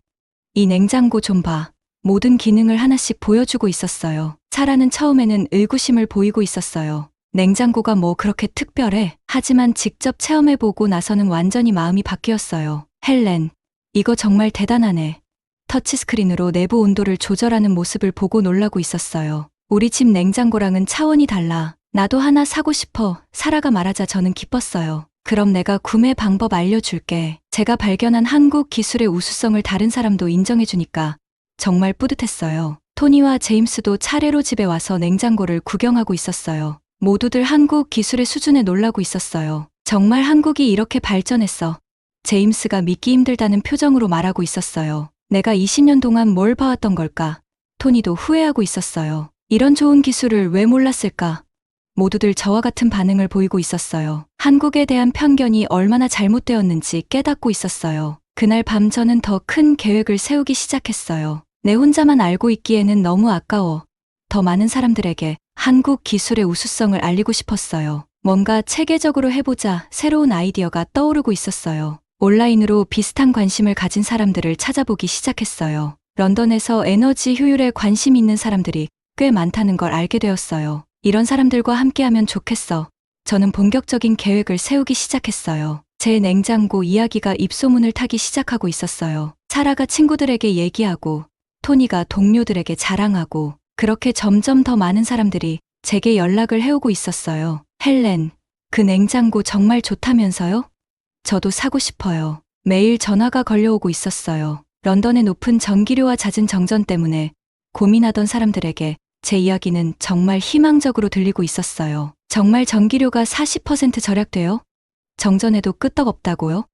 이 냉장고 좀 봐. 모든 기능을 하나씩 보여주고 있었어요. 사라는 처음에는 의구심을 보이고 있었어요. 냉장고가 뭐 그렇게 특별해? 하지만 직접 체험해보고 나서는 완전히 마음이 바뀌었어요. 헬렌, 이거 정말 대단하네. 터치스크린으로 내부 온도를 조절하는 모습을 보고 놀라고 있었어요. 우리 집 냉장고랑은 차원이 달라. 나도 하나 사고 싶어. 사라가 말하자 저는 기뻤어요. 그럼 내가 구매 방법 알려줄게. 제가 발견한 한국 기술의 우수성을 다른 사람도 인정해주니까 정말 뿌듯했어요. 토니와 제임스도 차례로 집에 와서 냉장고를 구경하고 있었어요. 모두들 한국 기술의 수준에 놀라고 있었어요. 정말 한국이 이렇게 발전했어. 제임스가 믿기 힘들다는 표정으로 말하고 있었어요. 내가 20년 동안 뭘 봐왔던 걸까? 토니도 후회하고 있었어요. 이런 좋은 기술을 왜 몰랐을까? 모두들 저와 같은 반응을 보이고 있었어요. 한국에 대한 편견이 얼마나 잘못되었는지 깨닫고 있었어요. 그날 밤 저는 더 큰 계획을 세우기 시작했어요. 내 혼자만 알고 있기에는 너무 아까워. 더 많은 사람들에게 한국 기술의 우수성을 알리고 싶었어요. 뭔가 체계적으로 해보자 새로운 아이디어가 떠오르고 있었어요. 온라인으로 비슷한 관심을 가진 사람들을 찾아보기 시작했어요. 런던에서 에너지 효율에 관심 있는 사람들이 꽤 많다는 걸 알게 되었어요. 이런 사람들과 함께하면 좋겠어. 저는 본격적인 계획을 세우기 시작했어요. 제 냉장고 이야기가 입소문을 타기 시작하고 있었어요. 사라가 친구들에게 얘기하고 토니가 동료들에게 자랑하고 그렇게 점점 더 많은 사람들이 제게 연락을 해오고 있었어요. 헬렌, 그 냉장고 정말 좋다면서요? 저도 사고 싶어요. 매일 전화가 걸려오고 있었어요. 런던의 높은 전기료와 잦은 정전 때문에 고민하던 사람들에게 제 이야기는 정말 희망적으로 들리고 있었어요. 정말 전기료가 40% 절약돼요? 정전에도 끄떡없다고요?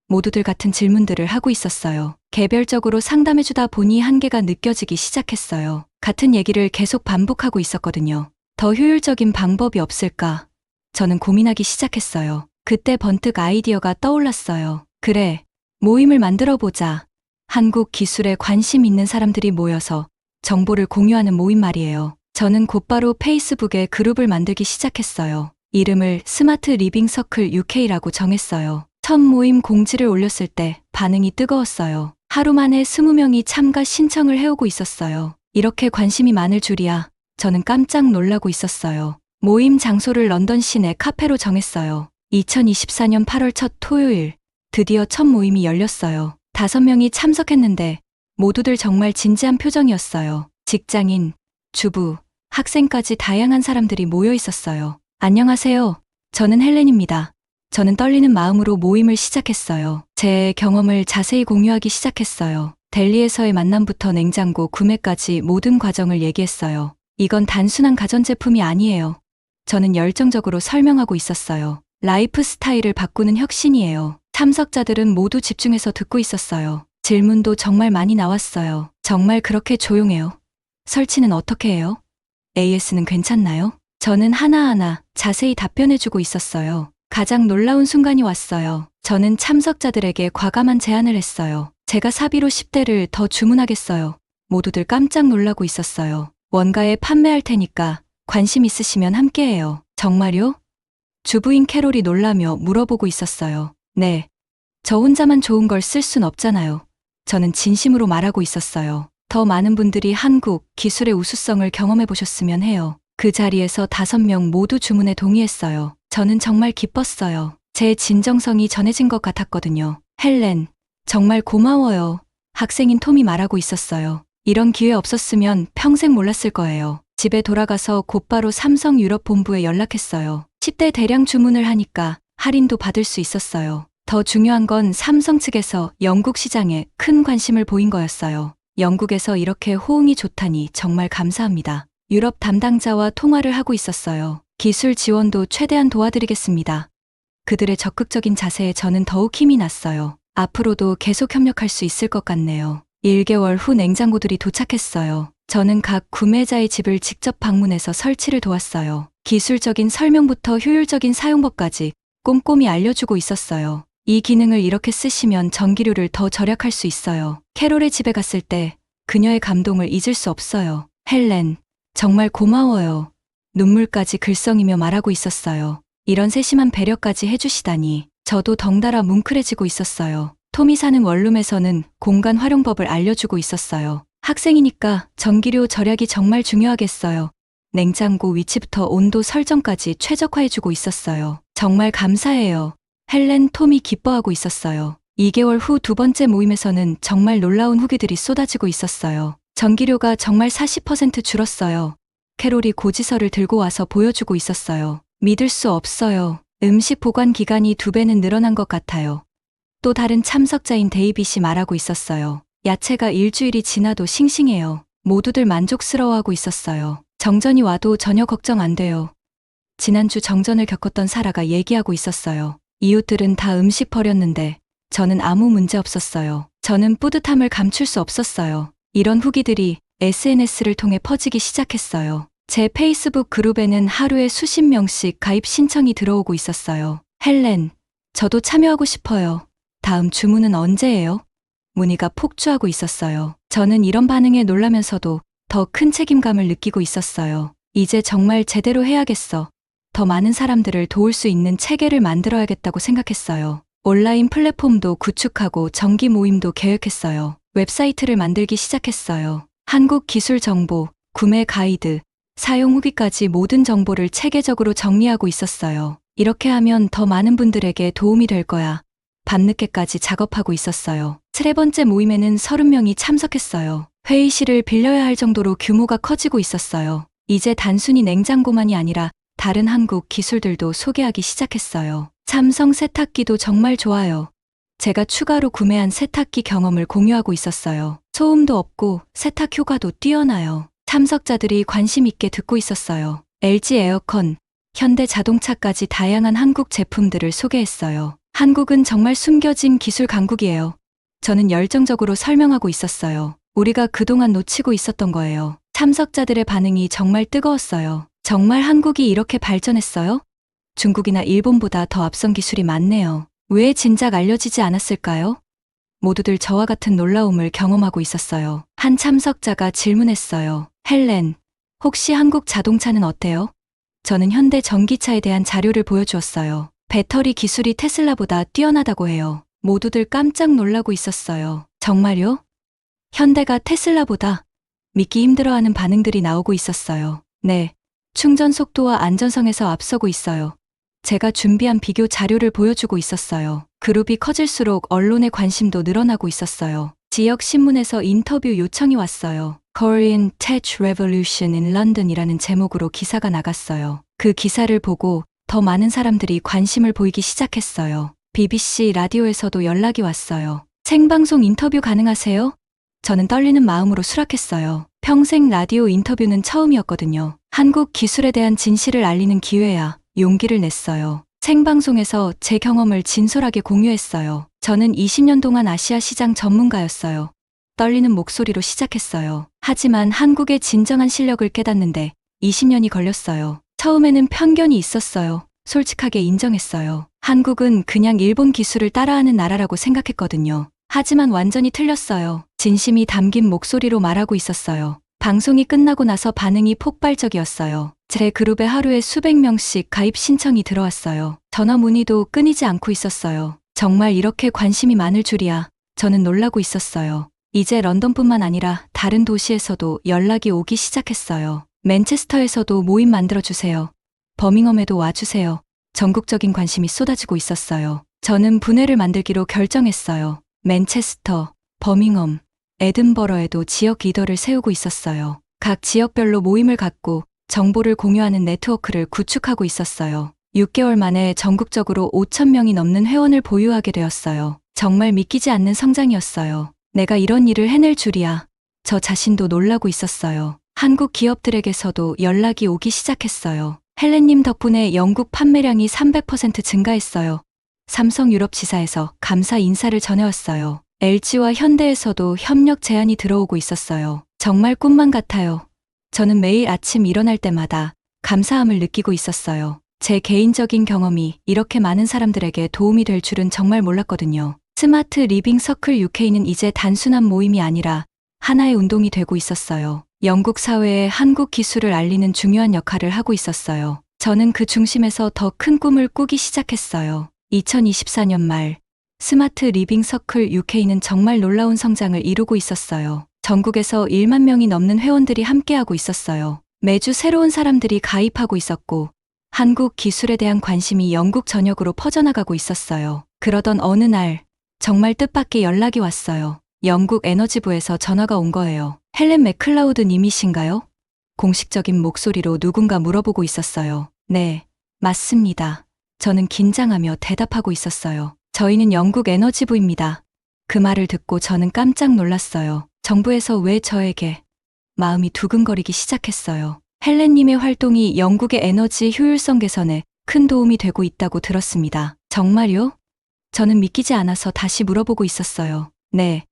모두들 같은 질문들을 하고 있었어요. 개별적으로 상담해주다 보니 한계가 느껴지기 시작했어요. 같은 얘기를 계속 반복하고 있었거든요. 더 효율적인 방법이 없을까? 저는 고민하기 시작했어요. 그때 번뜩 아이디어가 떠올랐어요. 그래, 모임을 만들어보자. 한국 기술에 관심 있는 사람들이 모여서 정보를 공유하는 모임 말이에요. 저는 곧바로 페이스북에 그룹을 만들기 시작했어요. 이름을 스마트 리빙 서클 UK라고 정했어요. 첫 모임 공지를 올렸을 때 반응이 뜨거웠어요. 하루 만에 20명이 참가 신청을 해오고 있었어요. 이렇게 관심이 많을 줄이야. 저는 깜짝 놀라고 있었어요. 모임 장소를 런던 시내 카페로 정했어요. 2024년 8월 첫 토요일, 드디어 첫 모임이 열렸어요. 5명이 참석했는데 모두들 정말 진지한 표정이었어요. 직장인, 주부, 학생까지 다양한 사람들이 모여 있었어요. 안녕하세요. 저는 헬렌입니다. 저는 떨리는 마음으로 모임을 시작했어요. 제 경험을 자세히 공유하기 시작했어요. 델리에서의 만남부터 냉장고 구매까지 모든 과정을 얘기했어요. 이건 단순한 가전제품이 아니에요. 저는 열정적으로 설명하고 있었어요. 라이프 스타일을 바꾸는 혁신이에요. 참석자들은 모두 집중해서 듣고 있었어요. 질문도 정말 많이 나왔어요. 정말 그렇게 조용해요? 설치는 어떻게 해요? AS는 괜찮나요? 저는 하나하나 자세히 답변해주고 있었어요. 가장 놀라운 순간이 왔어요. 저는 참석자들에게 과감한 제안을 했어요. 제가 사비로 10대를 더 주문하겠어요. 모두들 깜짝 놀라고 있었어요. 원가에 판매할 테니까 관심 있으시면 함께해요. 정말요? 주부인 캐롤이 놀라며 물어보고 있었어요. 네. 저 혼자만 좋은 걸 쓸 순 없잖아요. 저는 진심으로 말하고 있었어요. 더 많은 분들이 한국 기술의 우수성을 경험해 보셨으면 해요. 그 자리에서 5명 모두 주문에 동의했어요. 저는 정말 기뻤어요. 제 진정성이 전해진 것 같았거든요. 헬렌, 정말 고마워요. 학생인 톰이 말하고 있었어요. 이런 기회 없었으면 평생 몰랐을 거예요. 집에 돌아가서 곧바로 삼성 유럽 본부에 연락했어요. 10대 대량 주문을 하니까 할인도 받을 수 있었어요. 더 중요한 건 삼성 측에서 영국 시장에 큰 관심을 보인 거였어요. 영국에서 이렇게 호응이 좋다니 정말 감사합니다. 유럽 담당자와 통화를 하고 있었어요. 기술 지원도 최대한 도와드리겠습니다. 그들의 적극적인 자세에 저는 더욱 힘이 났어요. 앞으로도 계속 협력할 수 있을 것 같네요. 1개월 후 냉장고들이 도착했어요. 저는 각 구매자의 집을 직접 방문해서 설치를 도왔어요. 기술적인 설명부터 효율적인 사용법까지 꼼꼼히 알려주고 있었어요. 이 기능을 이렇게 쓰시면 전기료를 더 절약할 수 있어요. 캐롤의 집에 갔을 때 그녀의 감동을 잊을 수 없어요. 헬렌, 정말 고마워요. 눈물까지 글썽이며 말하고 있었어요. 이런 세심한 배려까지 해주시다니. 저도 덩달아 뭉클해지고 있었어요. 톰이 사는 원룸에서는 공간 활용법을 알려주고 있었어요. 학생이니까 전기료 절약이 정말 중요하겠어요. 냉장고 위치부터 온도 설정까지 최적화해주고 있었어요. 정말 감사해요. 헬렌, 톰이 기뻐하고 있었어요. 2개월 후 두 번째 모임에서는 정말 놀라운 후기들이 쏟아지고 있었어요. 전기료가 정말 40% 줄었어요. 캐롤이 고지서를 들고 와서 보여주고 있었어요. 믿을 수 없어요. 음식 보관 기간이 2배는 늘어난 것 같아요. 또 다른 참석자인 데이빗이 말하고 있었어요. 야채가 일주일이 지나도 싱싱해요. 모두들 만족스러워하고 있었어요. 정전이 와도 전혀 걱정 안 돼요. 지난주 정전을 겪었던 사라가 얘기하고 있었어요. 이웃들은 다 음식 버렸는데 저는 아무 문제 없었어요. 저는 뿌듯함을 감출 수 없었어요. 이런 후기들이 SNS를 통해 퍼지기 시작했어요. 제 페이스북 그룹에는 하루에 수십 명씩 가입 신청이 들어오고 있었어요. 헬렌, 저도 참여하고 싶어요. 다음 주문은 언제예요? 문의가 폭주하고 있었어요. 저는 이런 반응에 놀라면서도 더 큰 책임감을 느끼고 있었어요. 이제 정말 제대로 해야겠어. 더 많은 사람들을 도울 수 있는 체계를 만들어야겠다고 생각했어요. 온라인 플랫폼도 구축하고 정기 모임도 계획했어요. 웹사이트를 만들기 시작했어요. 한국 기술 정보, 구매 가이드, 사용 후기까지 모든 정보를 체계적으로 정리하고 있었어요. 이렇게 하면 더 많은 분들에게 도움이 될 거야. 밤늦게까지 작업하고 있었어요. 세 번째 모임에는 30명이 참석했어요. 회의실을 빌려야 할 정도로 규모가 커지고 있었어요. 이제 단순히 냉장고만이 아니라 다른 한국 기술들도 소개하기 시작했어요. 삼성 세탁기도 정말 좋아요. 제가 추가로 구매한 세탁기 경험을 공유하고 있었어요. 소음도 없고 세탁 효과도 뛰어나요. 참석자들이 관심 있게 듣고 있었어요. LG 에어컨, 현대 자동차까지 다양한 한국 제품들을 소개했어요. 한국은 정말 숨겨진 기술 강국이에요. 저는 열정적으로 설명하고 있었어요. 우리가 그동안 놓치고 있었던 거예요. 참석자들의 반응이 정말 뜨거웠어요. 정말 한국이 이렇게 발전했어요? 중국이나 일본보다 더 앞선 기술이 많네요. 왜 진작 알려지지 않았을까요? 모두들 저와 같은 놀라움을 경험하고 있었어요. 한 참석자가 질문했어요. 헬렌, 혹시 한국 자동차는 어때요? 저는 현대 전기차에 대한 자료를 보여주었어요. 배터리 기술이 테슬라보다 뛰어나다고 해요. 모두들 깜짝 놀라고 있었어요. 정말요? 현대가 테슬라보다? 믿기 힘들어하는 반응들이 나오고 있었어요. 네, 충전 속도와 안전성에서 앞서고 있어요. 제가 준비한 비교 자료를 보여주고 있었어요. 그룹이 커질수록 언론의 관심도 늘어나고 있었어요. 지역 신문에서 인터뷰 요청이 왔어요. Korean Tech Revolution in London이라는 제목으로 기사가 나갔어요. 그 기사를 보고 더 많은 사람들이 관심을 보이기 시작했어요. BBC 라디오에서도 연락이 왔어요. 생방송 인터뷰 가능하세요? 저는 떨리는 마음으로 수락했어요. 평생 라디오 인터뷰는 처음이었거든요. 한국 기술에 대한 진실을 알리는 기회야. 용기를 냈어요. 생방송에서 제 경험을 진솔하게 공유했어요. 저는 20년 동안 아시아 시장 전문가였어요. 떨리는 목소리로 시작했어요. 하지만 한국의 진정한 실력을 깨닫는데 20년이 걸렸어요. 처음에는 편견이 있었어요. 솔직하게 인정했어요. 한국은 그냥 일본 기술을 따라하는 나라라고 생각했거든요. 하지만 완전히 틀렸어요. 진심이 담긴 목소리로 말하고 있었어요. 방송이 끝나고 나서 반응이 폭발적이었어요. 제 그룹에 하루에 수백 명씩 가입 신청이 들어왔어요. 전화 문의도 끊이지 않고 있었어요. 정말 이렇게 관심이 많을 줄이야. 저는 놀라고 있었어요. 이제 런던뿐만 아니라 다른 도시에서도 연락이 오기 시작했어요. 맨체스터에서도 모임 만들어주세요. 버밍엄에도 와주세요. 전국적인 관심이 쏟아지고 있었어요. 저는 분회를 만들기로 결정했어요. 맨체스터, 버밍엄, 에든버러에도 지역 리더를 세우고 있었어요. 각 지역별로 모임을 갖고 정보를 공유하는 네트워크를 구축하고 있었어요. 6개월 만에 전국적으로 5,000명이 넘는 회원을 보유하게 되었어요. 정말 믿기지 않는 성장이었어요. 내가 이런 일을 해낼 줄이야. 저 자신도 놀라고 있었어요. 한국 기업들에게서도 연락이 오기 시작했어요. 헬렌님 덕분에 영국 판매량이 300% 증가했어요. 삼성 유럽 지사에서 감사 인사를 전해왔어요. LG와 현대에서도 협력 제안이 들어오고 있었어요. 정말 꿈만 같아요. 저는 매일 아침 일어날 때마다 감사함을 느끼고 있었어요. 제 개인적인 경험이 이렇게 많은 사람들에게 도움이 될 줄은 정말 몰랐거든요. 스마트 리빙 서클 UK는 이제 단순한 모임이 아니라 하나의 운동이 되고 있었어요. 영국 사회에 한국 기술을 알리는 중요한 역할을 하고 있었어요. 저는 그 중심에서 더 큰 꿈을 꾸기 시작했어요. 2024년 말 스마트 리빙 서클 UK는 정말 놀라운 성장을 이루고 있었어요. 전국에서 1만 명이 넘는 회원들이 함께하고 있었어요. 매주 새로운 사람들이 가입하고 있었고 한국 기술에 대한 관심이 영국 전역으로 퍼져나가고 있었어요. 그러던 어느 날 정말 뜻밖의 연락이 왔어요. 영국 에너지부에서 전화가 온 거예요. 헬렌 맥클라우드 님이신가요? 공식적인 목소리로 누군가 물어보고 있었어요. 네, 맞습니다. 저는 긴장하며 대답하고 있었어요. 저희는 영국 에너지부입니다. 그 말을 듣고 저는 깜짝 놀랐어요. 정부에서 왜 저에게? 마음이 두근거리기 시작했어요. 헬렌님의 활동이 영국의 에너지 효율성 개선에 큰 도움이 되고 있다고 들었습니다. 정말요? 저는 믿기지 않아서 다시 물어보고 있었어요. 네.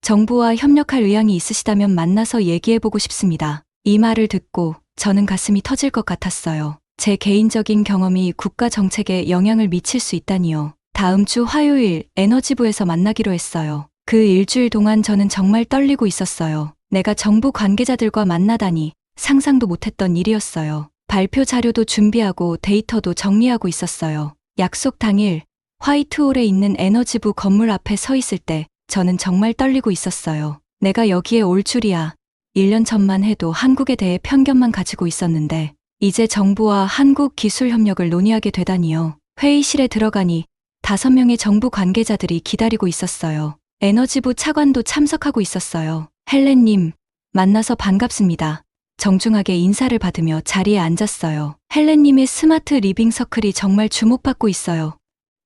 정부와 협력할 의향이 있으시다면 만나서 얘기해보고 싶습니다. 이 말을 듣고 저는 가슴이 터질 것 같았어요. 제 개인적인 경험이 국가 정책에 영향을 미칠 수 있다니요. 다음 주 화요일 에너지부에서 만나기로 했어요. 그 일주일 동안 저는 정말 떨리고 있었어요. 내가 정부 관계자들과 만나다니 상상도 못했던 일이었어요. 발표 자료도 준비하고 데이터도 정리하고 있었어요. 약속 당일 화이트홀에 있는 에너지부 건물 앞에 서 있을 때 저는 정말 떨리고 있었어요. 내가 여기에 올 줄이야. 1년 전만 해도 한국에 대해 편견만 가지고 있었는데 이제 정부와 한국 기술 협력을 논의하게 되다니요. 회의실에 들어가니 5명의 정부 관계자들이 기다리고 있었어요. 에너지부 차관도 참석하고 있었어요. 헬렌님, 만나서 반갑습니다. 정중하게 인사를 받으며 자리에 앉았어요. 헬렌님의 스마트 리빙 서클이 정말 주목받고 있어요.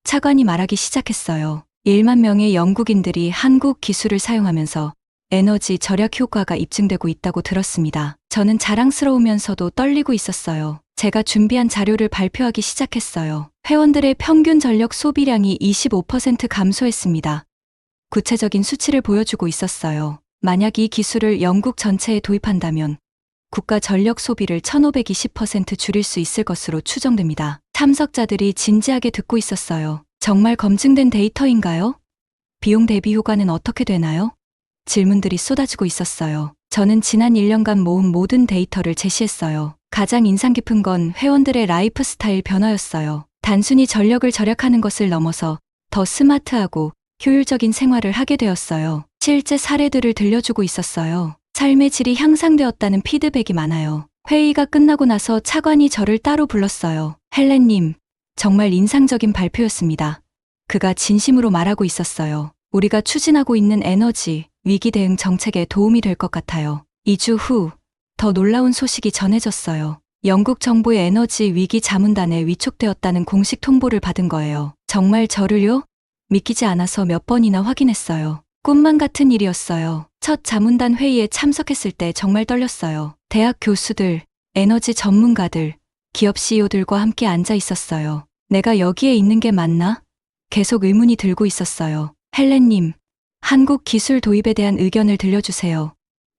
차관이 말하기 시작했어요. 1만 명의 영국인들이 한국 기술을 사용하면서 에너지 절약 효과가 입증되고 있다고 들었습니다. 저는 자랑스러우면서도 떨리고 있었어요. 제가 준비한 자료를 발표하기 시작했어요. 회원들의 평균 전력 소비량이 25% 감소했습니다. 구체적인 수치를 보여주고 있었어요. 만약 이 기술을 영국 전체에 도입한다면 국가 전력 소비를 1520% 줄일 수 있을 것으로 추정됩니다. 참석자들이 진지하게 듣고 있었어요. 정말 검증된 데이터인가요? 비용 대비 효과는 어떻게 되나요? 질문들이 쏟아지고 있었어요. 저는 지난 1년간 모은 모든 데이터를 제시했어요. 가장 인상 깊은 건 회원들의 라이프 스타일 변화였어요. 단순히 전력을 절약하는 것을 넘어서 더 스마트하고 효율적인 생활을 하게 되었어요. 실제 사례들을 들려주고 있었어요. 삶의 질이 향상되었다는 피드백이 많아요. 회의가 끝나고 나서 차관이 저를 따로 불렀어요. 헬렌님, 정말 인상적인 발표였습니다. 그가 진심으로 말하고 있었어요. 우리가 추진하고 있는 에너지 위기 대응 정책에 도움이 될 것 같아요. 2주 후, 더 놀라운 소식이 전해졌어요. 영국 정부의 에너지 위기 자문단에 위촉되었다는 공식 통보를 받은 거예요. 정말 저를요? 믿기지 않아서 몇 번이나 확인했어요. 꿈만 같은 일이었어요. 첫 자문단 회의에 참석했을 때 정말 떨렸어요. 대학 교수들, 에너지 전문가들, 기업 CEO들과 함께 앉아 있었어요. 내가 여기에 있는 게 맞나? 계속 의문이 들고 있었어요. 헬렌님, 한국 기술 도입에 대한 의견을 들려주세요.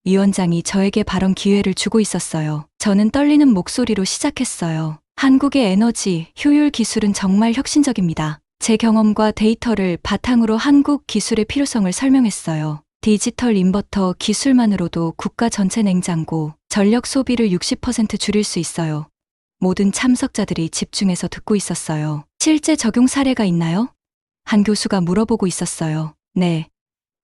위원장이 저에게 발언 기회를 주고 있었어요. 저는 떨리는 목소리로 시작했어요. 한국의 에너지 효율 기술은 정말 혁신적입니다. 제 경험과 데이터를 바탕으로 한국 기술의 필요성을 설명했어요. 디지털 인버터 기술만으로도 국가 전체 냉장고, 전력 소비를 60% 줄일 수 있어요. 모든 참석자들이 집중해서 듣고 있었어요. 실제 적용 사례가 있나요? 한 교수가 물어보고 있었어요. 네.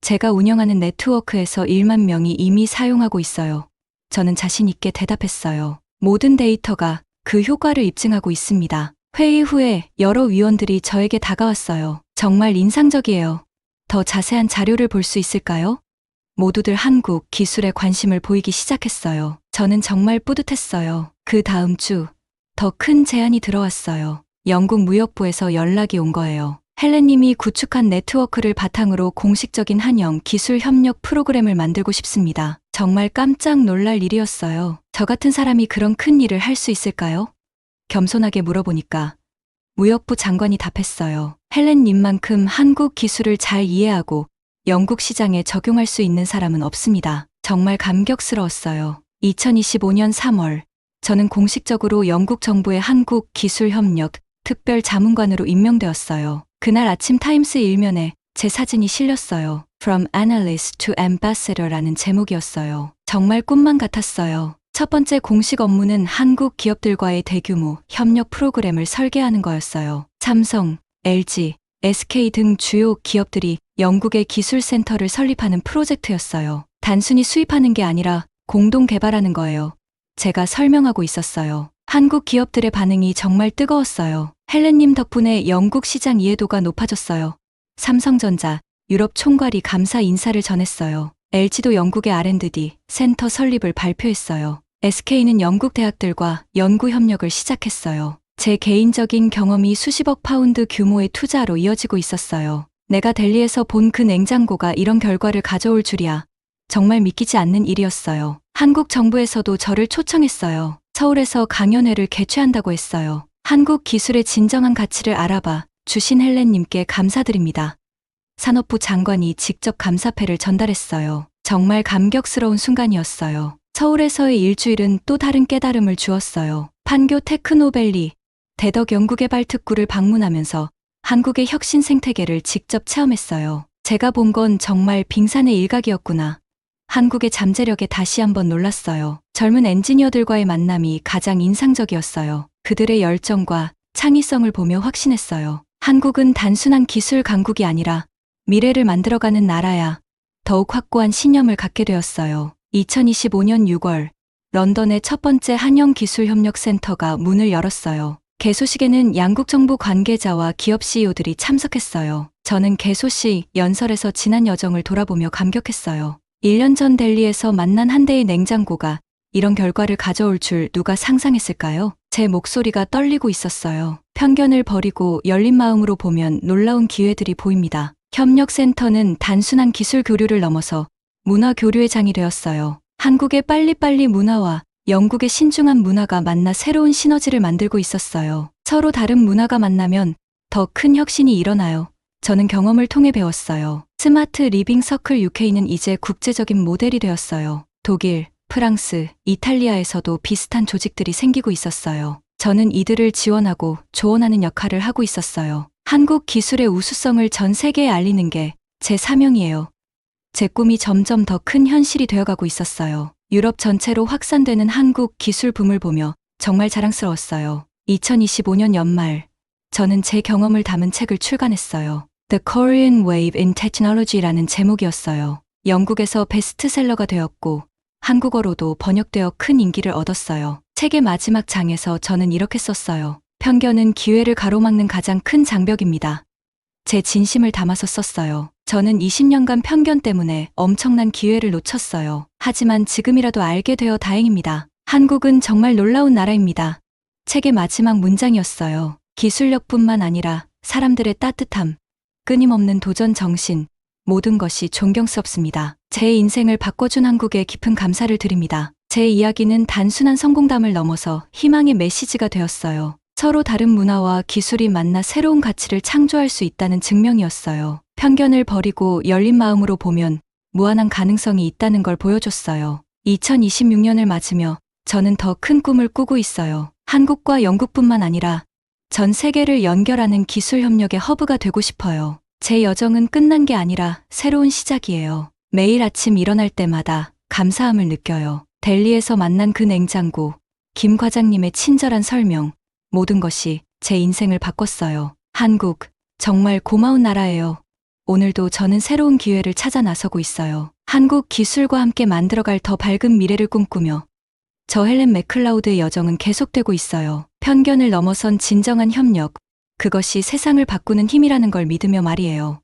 제가 운영하는 네트워크에서 1만 명이 이미 사용하고 있어요. 저는 자신 있게 대답했어요. 모든 데이터가 그 효과를 입증하고 있습니다. 회의 후에 여러 위원들이 저에게 다가왔어요. 정말 인상적이에요. 더 자세한 자료를 볼 수 있을까요? 모두들 한국 기술에 관심을 보이기 시작했어요. 저는 정말 뿌듯했어요. 그 다음 주 더 큰 제안이 들어왔어요. 영국 무역부에서 연락이 온 거예요. 헬렌님이 구축한 네트워크를 바탕으로 공식적인 한영 기술 협력 프로그램을 만들고 싶습니다. 정말 깜짝 놀랄 일이었어요. 저 같은 사람이 그런 큰 일을 할 수 있을까요? 겸손하게 물어보니까 무역부 장관이 답했어요. 헬렌님만큼 한국 기술을 잘 이해하고 영국 시장에 적용할 수 있는 사람은 없습니다. 정말 감격스러웠어요. 2025년 3월, 저는 공식적으로 영국 정부의 한국 기술협력 특별 자문관으로 임명되었어요. 그날 아침 타임스 일면에 제 사진이 실렸어요. From Analyst to Ambassador라는 제목이었어요. 정말 꿈만 같았어요. 첫 번째 공식 업무는 한국 기업들과의 대규모 협력 프로그램을 설계하는 거였어요. 삼성, LG, SK 등 주요 기업들이 영국의 기술센터를 설립하는 프로젝트였어요. 단순히 수입하는 게 아니라 공동 개발하는 거예요. 제가 설명하고 있었어요. 한국 기업들의 반응이 정말 뜨거웠어요. 헬렌님 덕분에 영국 시장 이해도가 높아졌어요. 삼성전자, 유럽 총괄이 감사 인사를 전했어요. LG도 영국의 R&D 센터 설립을 발표했어요. SK는 영국 대학들과 연구 협력을 시작했어요. 제 개인적인 경험이 수십억 파운드 규모의 투자로 이어지고 있었어요. 내가 델리에서 본 그 냉장고가 이런 결과를 가져올 줄이야. 정말 믿기지 않는 일이었어요. 한국 정부에서도 저를 초청했어요. 서울에서 강연회를 개최한다고 했어요. 한국 기술의 진정한 가치를 알아봐 주신 헬렌님께 감사드립니다. 산업부 장관이 직접 감사패를 전달했어요. 정말 감격스러운 순간이었어요. 서울에서의 일주일은 또 다른 깨달음을 주었어요. 판교 테크노밸리, 대덕 연구개발 특구를 방문하면서 한국의 혁신 생태계를 직접 체험했어요. 제가 본 건 정말 빙산의 일각이었구나. 한국의 잠재력에 다시 한번 놀랐어요. 젊은 엔지니어들과의 만남이 가장 인상적이었어요. 그들의 열정과 창의성을 보며 확신했어요. 한국은 단순한 기술 강국이 아니라 미래를 만들어가는 나라야. 더욱 확고한 신념을 갖게 되었어요. 2025년 6월, 런던의 첫 번째 한영기술협력센터가 문을 열었어요. 개소식에는 양국 정부 관계자와 기업 CEO들이 참석했어요. 저는 개소식 연설에서 지난 여정을 돌아보며 감격했어요. 1년 전 델리에서 만난 한 대의 냉장고가 이런 결과를 가져올 줄 누가 상상했을까요? 제 목소리가 떨리고 있었어요. 편견을 버리고 열린 마음으로 보면 놀라운 기회들이 보입니다. 협력센터는 단순한 기술 교류를 넘어서 문화 교류의 장이 되었어요. 한국의 빨리빨리 문화와 영국의 신중한 문화가 만나 새로운 시너지를 만들고 있었어요. 서로 다른 문화가 만나면 더 큰 혁신이 일어나요. 저는 경험을 통해 배웠어요. 스마트 리빙 서클 UK는 이제 국제적인 모델이 되었어요. 독일, 프랑스, 이탈리아에서도 비슷한 조직들이 생기고 있었어요. 저는 이들을 지원하고 조언하는 역할을 하고 있었어요. 한국 기술의 우수성을 전 세계에 알리는 게 제 사명이에요. 제 꿈이 점점 더 큰 현실이 되어가고 있었어요. 유럽 전체로 확산되는 한국 기술 붐을 보며 정말 자랑스러웠어요. 2025년 연말, 저는 제 경험을 담은 책을 출간했어요. The Korean Wave in Technology라는 제목이었어요. 영국에서 베스트셀러가 되었고 한국어로도 번역되어 큰 인기를 얻었어요. 책의 마지막 장에서 저는 이렇게 썼어요. 편견은 기회를 가로막는 가장 큰 장벽입니다. 제 진심을 담아서 썼어요. 저는 20년간 편견 때문에 엄청난 기회를 놓쳤어요. 하지만 지금이라도 알게 되어 다행입니다. 한국은 정말 놀라운 나라입니다. 책의 마지막 문장이었어요. 기술력뿐만 아니라 사람들의 따뜻함, 끊임없는 도전 정신, 모든 것이 존경스럽습니다. 제 인생을 바꿔준 한국에 깊은 감사를 드립니다. 제 이야기는 단순한 성공담을 넘어서 희망의 메시지가 되었어요. 서로 다른 문화와 기술이 만나 새로운 가치를 창조할 수 있다는 증명이었어요. 편견을 버리고 열린 마음으로 보면 무한한 가능성이 있다는 걸 보여줬어요. 2026년을 맞으며 저는 더 큰 꿈을 꾸고 있어요. 한국과 영국뿐만 아니라 전 세계를 연결하는 기술 협력의 허브가 되고 싶어요. 제 여정은 끝난 게 아니라 새로운 시작이에요. 매일 아침 일어날 때마다 감사함을 느껴요. 델리에서 만난 그 냉장고, 김 과장님의 친절한 설명, 모든 것이 제 인생을 바꿨어요. 한국, 정말 고마운 나라예요. 오늘도 저는 새로운 기회를 찾아 나서고 있어요. 한국 기술과 함께 만들어갈 더 밝은 미래를 꿈꾸며 저 헬렌 맥클라우드의 여정은 계속되고 있어요. 편견을 넘어선 진정한 협력, 그것이 세상을 바꾸는 힘이라는 걸 믿으며 말이에요.